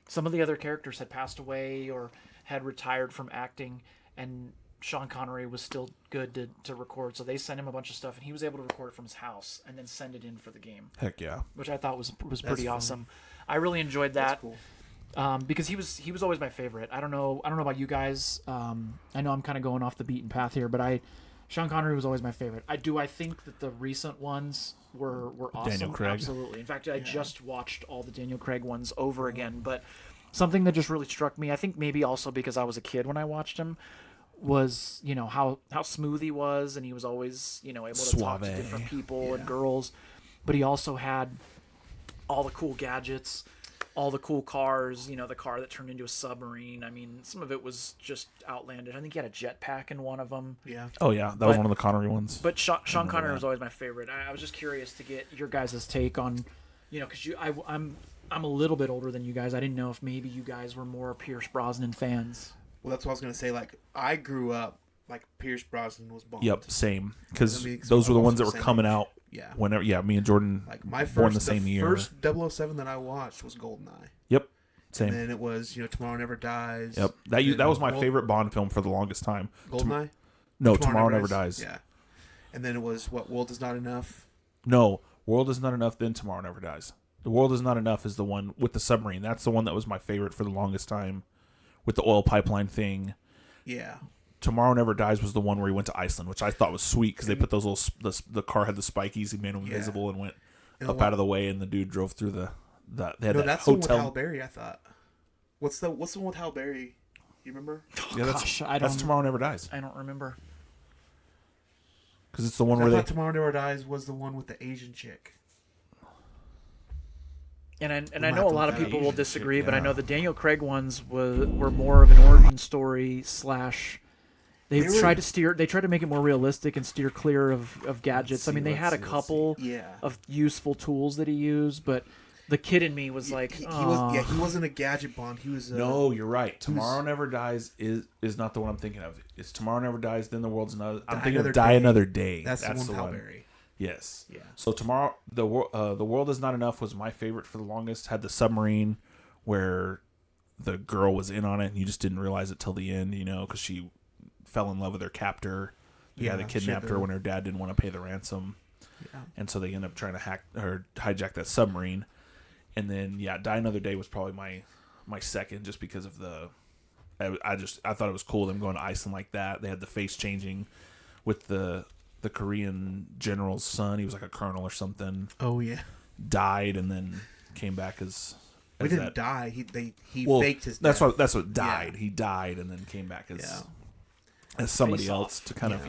Some of the other characters had passed away or had retired from acting, and Sean Connery was still good to record. So they sent him a bunch of stuff, and he was able to record it from his house and then send it in for the game, Heck yeah. which I thought was pretty fun. awesome. I really enjoyed that. That's cool. Because he was always my favorite. I don't know about you guys. I know I'm kind of going off the beaten path here, but Sean Connery was always my favorite. I think that the recent ones were awesome. Daniel Craig. Absolutely. In fact, I just watched all the Daniel Craig ones over again. But something that just really struck me, I think maybe also because I was a kid when I watched him, was how smooth he was, and he was always able to talk to Suave. different people and girls. But he also had all the cool gadgets, all the cool cars, the car that turned into a submarine. I mean, some of it was just outlandish. I think he had a jetpack in one of them. Yeah. Oh yeah, that was But- one of the Connery ones. But Sean Connery that. was always my favorite. I was just curious to get your guys' take on, because I'm a little bit older than you guys. I didn't know if maybe you guys were more Pierce Brosnan fans. Well, that's what I was gonna say. Like, I grew up like Pierce Brosnan was Bond. Yep, same. Because I mean, those were the ones that almost were the same coming age. out. Yeah. Whenever, me and Jordan Like my born first, the same year. first 007 that I watched was GoldenEye. Yep, same. And then it was Tomorrow Never Dies. Yep, that was my favorite Bond film for the longest time. GoldenEye. No, Tomorrow Never Dies. Yeah. And then it was World Is Not Enough. No, World Is Not Enough. Then Tomorrow Never Dies. The World Is Not Enough is the one with the submarine. That's the one that was my favorite for the longest time, with the oil pipeline thing. Yeah. Tomorrow Never Dies was the one where he went to Iceland, which I thought was sweet because they put those little the car had the spikies, he made them invisible and went up out of the way, and the dude drove through the they had that that's the one with hotel. Halle Berry. I thought. What's the one with Halle Berry? You remember? Yeah, Gosh, that's Tomorrow Never Dies I don't remember. because it's the one I where thought they. Tomorrow Never Dies was the one with the Asian chick. And I might know a have lot to of look people that will Asian disagree, chick, but I yeah. know the Daniel Craig ones were more of an origin story / They tried to make it more realistic and steer clear of gadgets. I mean, they had a couple of useful tools that he used, but the kid in me was like, he wasn't a gadget Bond. He was No, you're right. Tomorrow Never Dies is not the one I'm thinking of. It's Tomorrow Never Dies. Then the World's Another. I'm thinking of Die Another Day. That's the one with Halle Berry. Yes. Yeah. So tomorrow, the World Is Not Enough was my favorite for the longest. Had the submarine where the girl was in on it, and you just didn't realize it till the end, because she fell in love with her captor. The guy that kidnapped her when her dad didn't want to pay the ransom. Yeah. And so they end up trying to hijack that submarine. And then Die Another Day was probably my second, just because of I thought it was cool them going to Iceland like that. They had the face changing with the Korean general's son. He was like a colonel or something. Oh yeah. Died and then came back as He didn't that. die. He faked his That's death. that's what died. Yeah. He died and then came back as somebody Face else Off. to kind of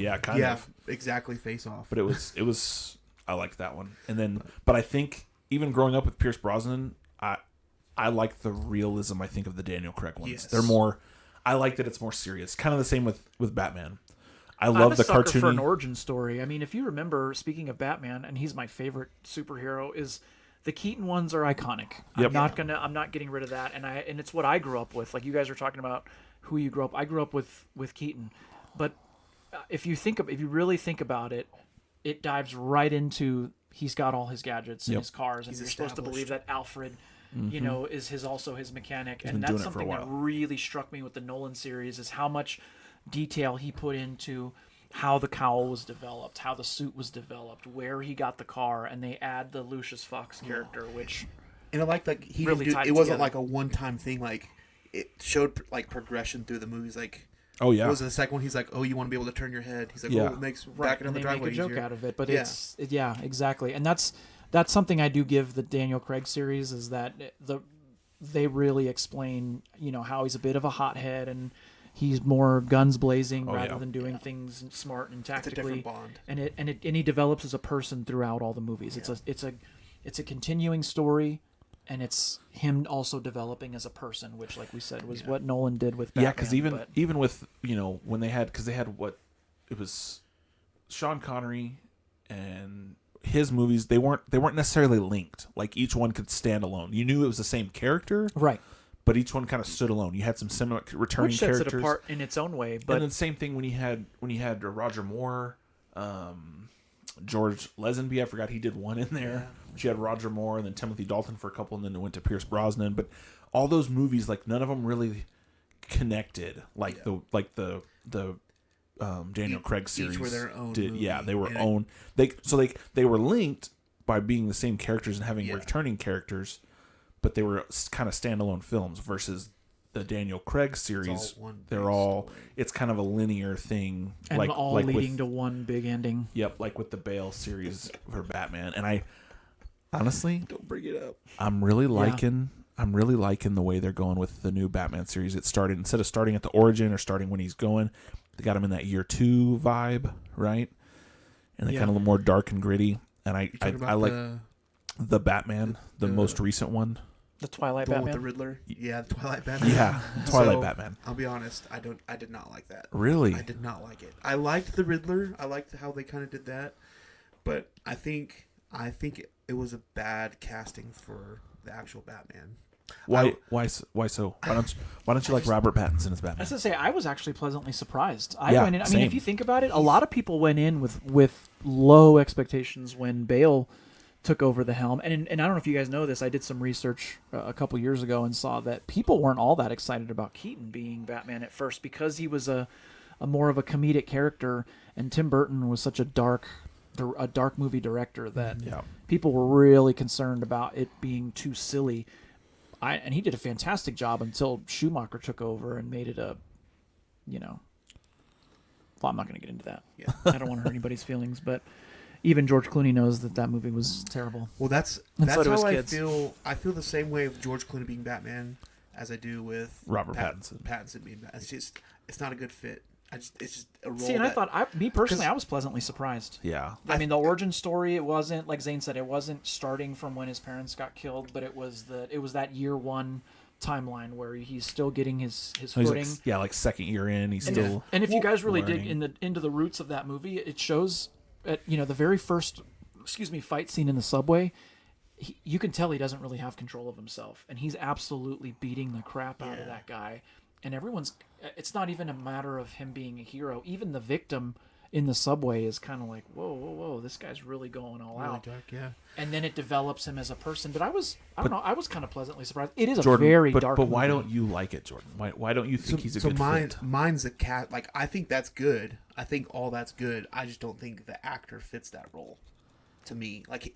exactly, face off. But it was I liked that one. And then but I think even growing up with Pierce Brosnan, I like the realism I think of the Daniel Craig ones. Yes. They're more I like that it's more serious. Kind of the same with Batman. I'm love a the sucker for an cartoony origin story. I mean, if you remember, speaking of Batman, and he's my favorite superhero, is the Keaton ones are iconic. Yep. I'm not getting rid of that, and it's what I grew up with. Like you guys were talking about who you grew up. I grew up with Keaton, but if you really think about it, it dives right into he's got all his gadgets and his cars, and you're supposed to believe that Alfred you know, is also his mechanic. He's and been doing that's it for a something that while. really struck me with the Nolan series is how much detail he put into how the cowl was developed, how the suit was developed, where he got the car, and they add the Lucius Fox character, which And I like he really didn't tied do, it it wasn't together. like a one-time thing. Like it showed like progression through the movies. Like Oh yeah. what was it, the second one? He's like, oh, you want to be able to turn your head. He's like, Yeah. oh, it makes right, backing on and the they make driveway a joke easier. out of it. But Yeah. yeah, exactly, and that's something I do give the Daniel Craig series is that they really explain, you know, how he's a bit of a hothead and he's more guns blazing rather yeah. than doing things smart and It's a tactically. different bond. And he develops as a person throughout all the movies. It's a continuing story, and it's him also developing as a person, which, like we said, was what Nolan did with Batman. Yeah, because even with, you know, when they had what it was, Sean Connery and his movies, they weren't necessarily linked. Like each one could stand alone. You knew it was the same character, right, but each one kind of stood alone. You had some similar returning which sets characters. it apart in its own way. But And then same thing when you had Roger Moore, George Lazenby. I forgot he did one in there. She had Roger Moore and then Timothy Dalton for a couple, and then it went to Pierce Brosnan. But all those movies, like none of them really connected. Like the Daniel Craig series Each were their own did. movie, Yeah, they were and own. They were linked by being the same characters and having returning characters, but they were kind of standalone films versus the Daniel Craig series. They're all it's kind of a linear thing, and like all like leading with, to one big ending. Yep, like with the Bale series for Batman. And I honestly Don't bring it up. I'm really liking the way they're going with the new Batman series. It started instead of starting at the origin or starting when he's going, they got him in that year 2 vibe, right? And they kind of a little more dark and gritty. And I like the Batman, the most recent one. The Twilight the one Batman. with the Riddler. Yeah, the Twilight Batman. Yeah, Twilight So, Batman. I'll be honest. I did not like that. Really? I did not like it. I liked the Riddler. I liked how they kind of did that, but I think it was a bad casting for the actual Batman. Why so? Why don't you like Robert Pattinson as I Batman? was gonna say I was actually pleasantly surprised. Yeah, went in. I mean, same. if you think about it, a lot of people went in with low expectations when Bale took over the helm. And I don't know if you guys know this. I did some research a couple years ago and saw that people weren't all that excited about Keaton being Batman at first because he was a more of a comedic character, and Tim Burton was such a dark movie director that people were really concerned about it being too silly. And he did a fantastic job until Schumacher took over and made it a, you know. Well, I'm not going to get into that. Yeah. I don't want to hurt anybody's feelings, but even George Clooney knows that movie was terrible. Well, that's so do his how I kids. feel. I feel the same way of George Clooney being Batman as I do with Robert Pattinson. Pattinson being Batman. It's not a good fit. It's just a role. See, and I thought, me personally, 'cause- I was pleasantly surprised. Yeah. I mean, the origin story, it wasn't, like Zane said, it wasn't starting from when his parents got killed, but it was that year 1 timeline where he's still getting his He's footing. like second year in, he's And still if you guys really dig learning. into the roots of that movie, it shows at the very first fight scene in the subway. You can tell he doesn't really have control of himself, and he's absolutely beating the crap out of that guy. And it's not even a matter of him being a hero. Even the victim in the subway is kind of like, whoa, this guy's really going all out. dark, yeah. And then it develops him as a person. But I was kind of pleasantly surprised. It is Jordan, a very but, dark But why movie. don't you like it, Jordan? Why don't you think he's a good fit? Mine's a cat. Like I think that's good. I think all that's good. I just don't think the actor fits that role. To me, like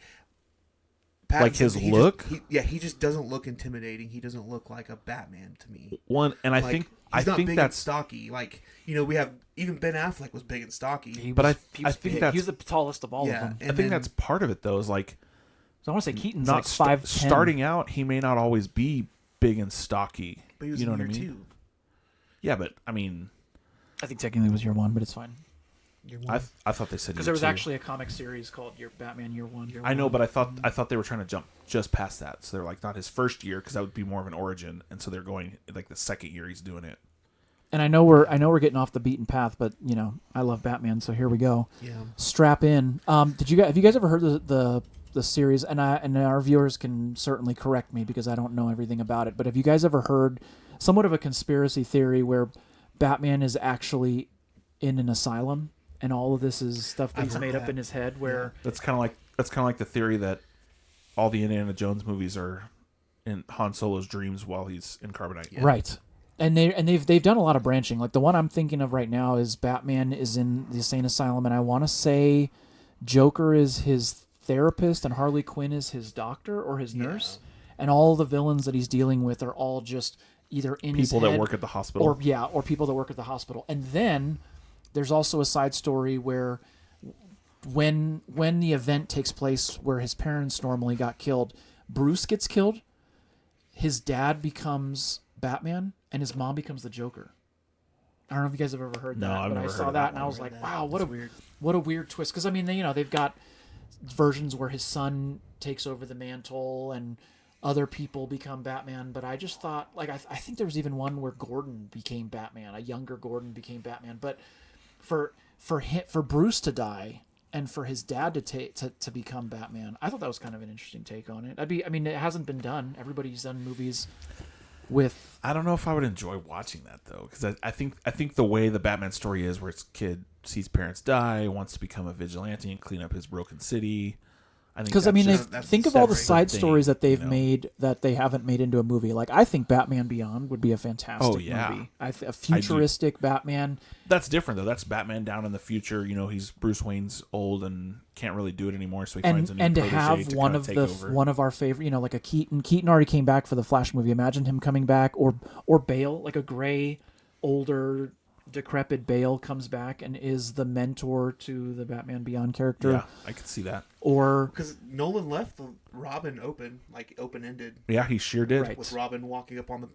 his he look. He just doesn't look intimidating. He doesn't look like a Batman to me. I Like, think he's not big and that's stocky. Like we have even Ben Affleck was big and stocky. He but was- I think he that's was the tallest of all of them. and I think then- that's part of it though. Is like So I want to say Keaton's not like 5'10". starting out. He may not always be big and stocky. But he was you know in what I year mean? 2. Yeah, but I mean, I think technically it was year 1, but it's fine. I thought they said Because there was actually a comic series called Your Batman Year 1. I know, but I thought they were trying to jump just past that. So they're like not his first year because that would be more of an origin, and so they're going like the second year he's doing it. And I know we're getting off the beaten path, but I love Batman, so here we go. Yeah. Strap in. Have you guys ever heard the series? And our viewers can certainly correct me because I don't know everything about it. But have you guys ever heard somewhat of a conspiracy theory where Batman is actually in an asylum and all of this is stuff that he's made up in his head? Where That's kind of like the theory that all the Indiana Jones movies are in Han Solo's dreams while he's in Carbonite. Yeah. Right. And they've done a lot of branching. Like the one I'm thinking of right now is Batman is in the insane asylum, and I want to say Joker is his therapist and Harley Quinn is his doctor or his nurse, and all the villains that he's dealing with are all just either in his People that head work at the hospital. or people that work at the hospital. And then there's also a side story where when the event takes place where his parents normally got killed, Bruce gets killed, his dad becomes Batman, and his mom becomes the Joker. I don't know if you guys have ever heard No, that, I've but never I heard saw of that that and I one. was like, That. wow, That's weird. what a weird twist. Because I mean, they've got versions where his son takes over the mantle and other people become Batman. But I just thought, like, I think there was even one where Gordon became Batman, a younger Gordon became Batman. But for Bruce to die and for his dad to become Batman, I thought that was kind of an interesting take on it. It hasn't been done. Everybody's done movies with. I don't know if I would enjoy watching that though, because I think the way the Batman story is, where his kid sees parents die, wants to become a vigilante and clean up his broken city. Because I mean, that's think of all the separate side thing, stories that they've you know? made that they haven't made into a movie. Like I think Batman Beyond would be a fantastic movie. A futuristic Batman. That's different though. That's Batman down in the future. You know, Bruce Wayne's old and can't really do it anymore, so he finds a new And to protege have to one kinda of take over. one of our favorite, like a Keaton. Keaton already came back for the Flash movie. Imagine him coming back, or Bale, like a gray, older, decrepit Bale comes back and is the mentor to the Batman Beyond character. Yeah, I could see that. Or Because Nolan left the Robin open-ended. Yeah, he sure did. Right. With Robin walking up on the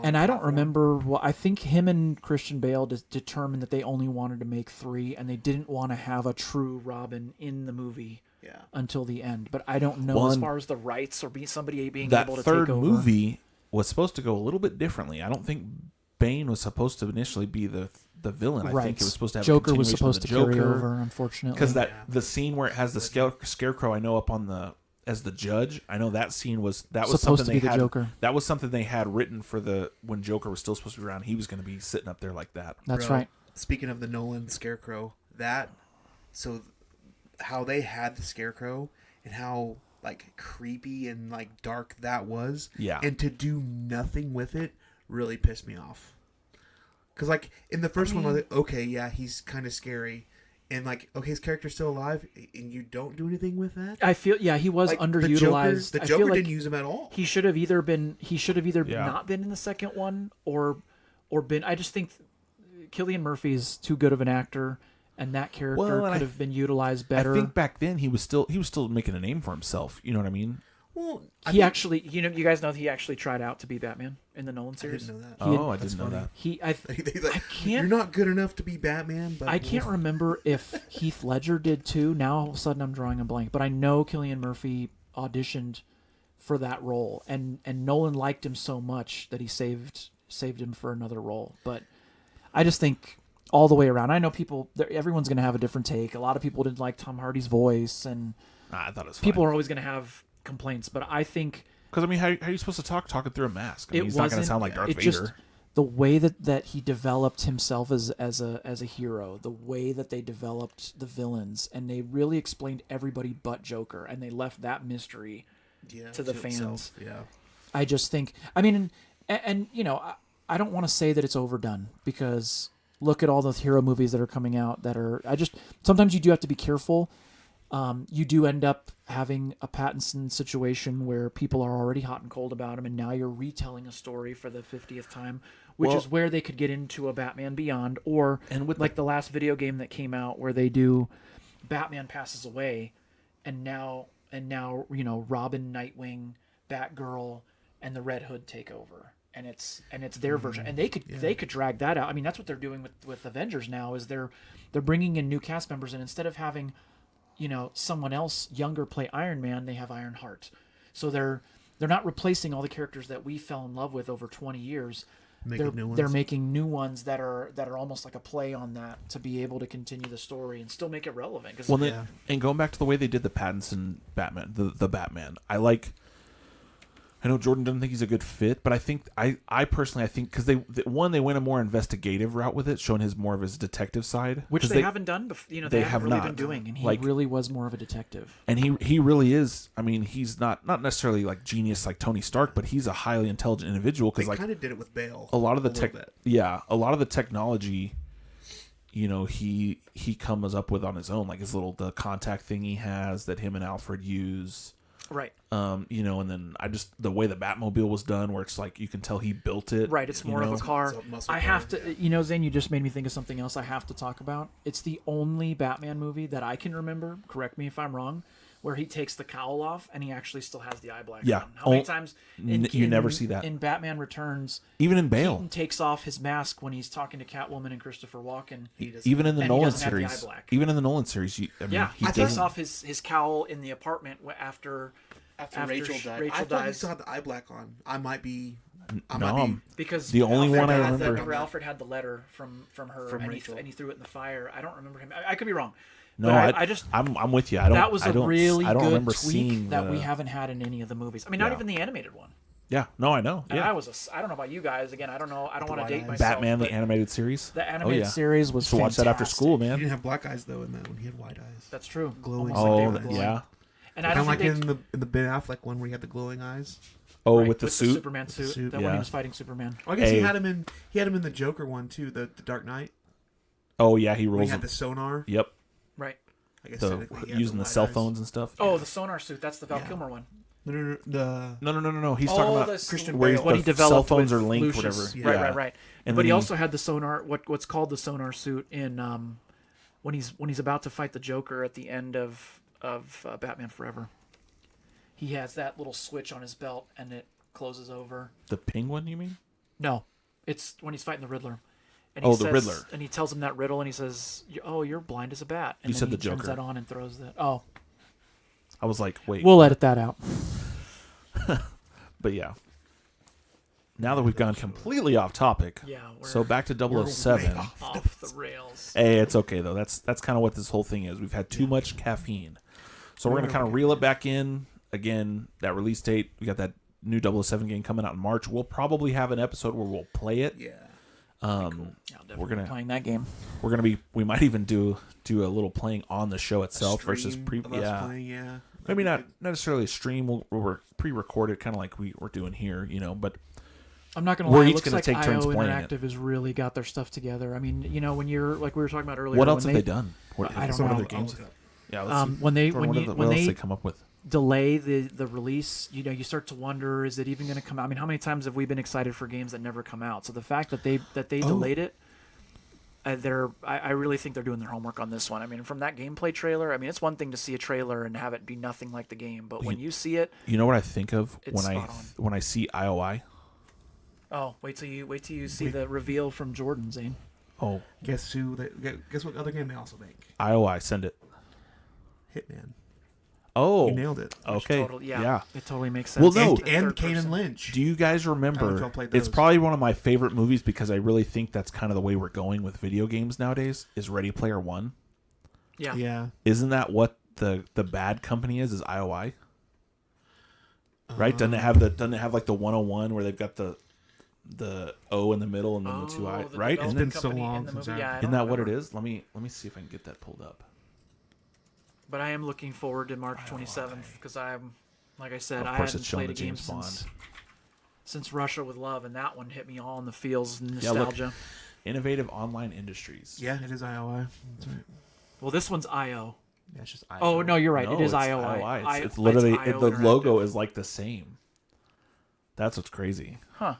and I don't platform. remember. Well, I think him and Christian Bale determined that they only wanted to make 3, and they didn't want to have a true Robin in the movie until the end. But I don't know as far as the rights or somebody being that able to third take over. movie was supposed to go a little bit differently. I don't think Bane was supposed to initially be the villain. I think it was supposed to have Joker a was continuation supposed to of the carry Joker. over, unfortunately. Because the scene where it has the scarecrow, I know up on as the judge. I know that scene was supposed something to be they the had. Joker. That was something they had written for when Joker was still supposed to be around. He was going to be sitting up there like that. That's Bro, right. Speaking of the Nolan Scarecrow, how they had the Scarecrow and how like creepy and like dark that was. Yeah. And to do nothing with it really pissed me off. Because like in the first one, I was like, okay, yeah, he's kind of scary. And like, okay, his character's still alive, and you don't do anything with that. I feel he was Like, underutilized. The I Joker feel like didn't use him at all. He should have either Yeah. not been in the second one or been. I just think Cillian Murphy is too good of an actor, and that character could have been utilized better. I think back then he was still making a name for himself. You know what I mean? Well, He actually, you guys know he actually tried out to be Batman in the Nolan I series. didn't know that. I didn't know that. I can't. You're not good enough to be Batman. But I can't remember if Heath Ledger did too. Now all of a sudden I'm drawing a blank, but I know Cillian Murphy auditioned for that role, and Nolan liked him so much that he saved him for another role. But I just think all the way around, I know everyone's going to have a different take. A lot of people didn't like Tom Hardy's voice, and I thought it was people fine. are always going to have complaints. But I think Because I mean, how are you supposed to talking through a mask? I mean, it he's not going to wasn't- sound like Darth it Vader. just the way that he developed himself as a hero, the way that they developed the villains, and they really explained everybody but Joker, and they left that mystery to the fans. itself, yeah. I just think, I mean, and you know, I don't want to say that it's overdone, because look at all the hero movies that are coming out that are. Sometimes you do have to be careful. You do end up having a Pattinson situation where people are already hot and cold about him, and now you're retelling a story for the 50th time, which is where they could get into a Batman Beyond, or like the last video game that came out where they do Batman passes away, and now you know, Robin, Nightwing, Batgirl, and the Red Hood take over. And it's their version, and they could drag that out. I mean, that's what they're doing with Avengers now. Is they're bringing in new cast members, and instead of having, you know, someone else younger play Iron Man, they have Ironheart. So they're not replacing all the characters that we fell in love with over 20 years. They're making new ones that are almost like a play on that, to be able to continue the story and still make it relevant. And going back to the way they did the Pattinson Batman, the Batman, I like I know Jordan doesn't think he's a good fit, but I think I personally think because they went a more investigative route with it, showing more of his detective side, which they haven't done before. You know, they haven't really been doing, and he really was more of a detective. And he really is. I mean, he's not necessarily like genius like Tony Stark, but he's a highly intelligent individual. Because they kind of did it with Bale. A lot of the technology, you know, he comes up with on his own, like the contact thing he has that him and Alfred use. Right. You know, and then the way the Batmobile was done, where it's like you can tell he built it. Right. It's more of a car. I have to, you know, Zane, you just made me think of something else I have to talk about. It's the only Batman movie that I can remember, correct me if I'm wrong, where he takes the cowl off and he actually still has the eye black on. How many times you never see that in Batman Returns? Even in Bale, Keaton takes off his mask when he's talking to Catwoman and Christopher Walken. Even in the Nolan series, he takes off his cowl in the apartment after Rachel died. I thought he still had the eye black on. I might be. Because the only one I remember Alfred had the letter from her, and he threw it in the fire. I don't remember him. I could be wrong. No, I'm with you. That was a really good tweak that we haven't had in any of the movies. I mean, not even the animated one. Yeah, no, I know. And I don't know about you guys. Again, I don't know. I don't want to date myself. Batman, the animated series. The animated series was fantastic. Watch that after school, man. He didn't have black eyes though in that one. He had white eyes. That's true. Glowing. Yeah. And I don't like in the Ben Affleck one where he had the glowing eyes. Oh, with the suit, the Superman suit. That when he was fighting Superman. Well, I guess he had him in the Joker one too, the Dark Knight. Oh yeah, he rolls. He had the sonar. Yep. Right. I guess using the cell phones and stuff. Oh, the sonar suit. That's the Val Kilmer one. No. He's talking about Christian where Bale. What he developed cell phones with are linked, Lucius. whatever. Right. And but he also had the sonar. What's called the sonar suit in when he's about to fight the Joker at the end of Batman Forever. He has that little switch on his belt, and it closes over. The Penguin, you mean? No, it's when he's fighting the Riddler. And the Riddler. And he tells him that riddle, and he says, "Oh, you're blind as a bat." And you then said he the Joker. turns that on and throws that. Oh, I was like, wait. We'll edit that out. But yeah. Now that we've gone completely off topic, so back to 007. Off the rails. Hey, it's okay though. That's kind of what this whole thing is. We've had too much caffeine, so we're gonna kind of reel it back in. Again, that release date, we got that new 007 game coming out in March. We'll probably have an episode where we'll play it. Yeah. Cool. Yeah, we're gonna playing that game. We might even do a little playing on the show itself versus maybe not necessarily a stream. We'll pre-record it kind of like we're doing here, you know. But I'm not gonna lie. We're It each looks gonna like take turns IO playing Interactive has really got their stuff together. I mean, you know, when you're like we were talking about earlier. What else have they done? I don't know. Other games? Yeah, let's see. When they come up with delay the release, you know, you start to wonder, is it even going to come out? I mean, how many times have we been excited for games that never come out? So the fact that they delayed it, I really think they're doing their homework on this one. I mean, from that gameplay trailer, I mean, it's one thing to see a trailer and have it be nothing like the game, but when you see it, you know what I think of when I see IOI. Oh, wait till you see the reveal from Jordan, Zane. Oh, guess what other game they also make? IOI, send it. Hitman. Oh, you nailed it. Okay, yeah, it totally makes sense. Well, no, and Kane and Lynch. Do you guys remember? It's probably one of my favorite movies because I really think that's kind of the way we're going with video games nowadays. Is Ready Player One? Yeah. Isn't that what the bad company is IOI? Right? Doesn't it have like the 101 where they've got the O in the middle and then the two I? Right? It's been so long since Isn't that what it is? Let me see if I can get that pulled up. But I am looking forward to March 27th because I'm, like I said, I haven't played a game since Russia with Love, and that one hit me all in the feels and nostalgia. Look, Innovative Online Industries. Yeah, it is IOI. That's right. Well, this one's IO. Yeah, it's just IO. Oh no, you're right. No, it is it's IOI. It's literally IO the Interactive. logo is like the same. That's what's crazy. Huh.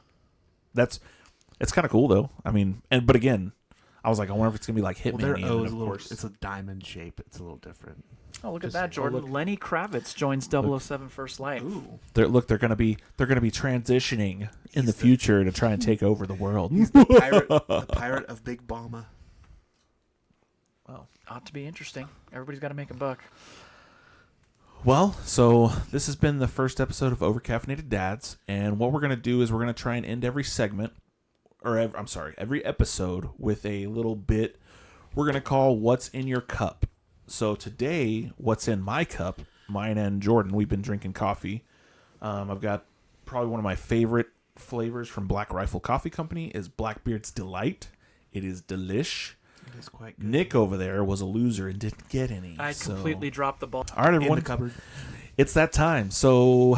It's kind of cool though. I mean, but again, I was like, I wonder if it's gonna be like Hitman. Well, their O is a little. It's a diamond shape. It's a little different. Oh, look at that, Jordan. Lenny Kravitz joins 007 First Light. Ooh. They're gonna be transitioning in the future to try and take over the world. He's the pirate of Big Mama. Well, ought to be interesting. Everybody's got to make a buck. Well, so this has been the first episode of Over-Caffeinated Dads, and what we're gonna do is we're gonna try and end every segment, every episode with a little bit we're gonna call "What's in Your Cup." So today, what's in my cup? Mine and Jordan, we've been drinking coffee. I've got probably one of my favorite flavors from Black Rifle Coffee Company is Blackbeard's Delight. It is delish. It is quite good. Nick over there was a loser and didn't get any. I completely dropped the ball. All right, In everyone. the cupboard. It's that time. So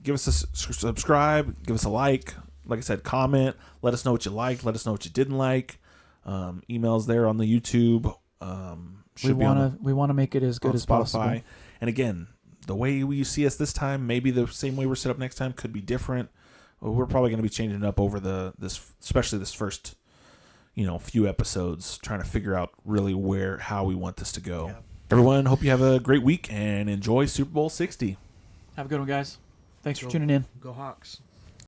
give us a subscribe. Give us a like. Like I said, comment. Let us know what you liked. Let us know what you didn't like. Emails there on the YouTube. We want to make it as good as Spotify. possible. And again, the way you see us this time, maybe the same way we're set up next time could be different. We're probably going to be changing it up over especially this first, few episodes, trying to figure out really how we want this to go. Yeah. Everyone, hope you have a great week and enjoy Super Bowl 60. Have a good one, guys. Thanks for tuning in. Go Hawks.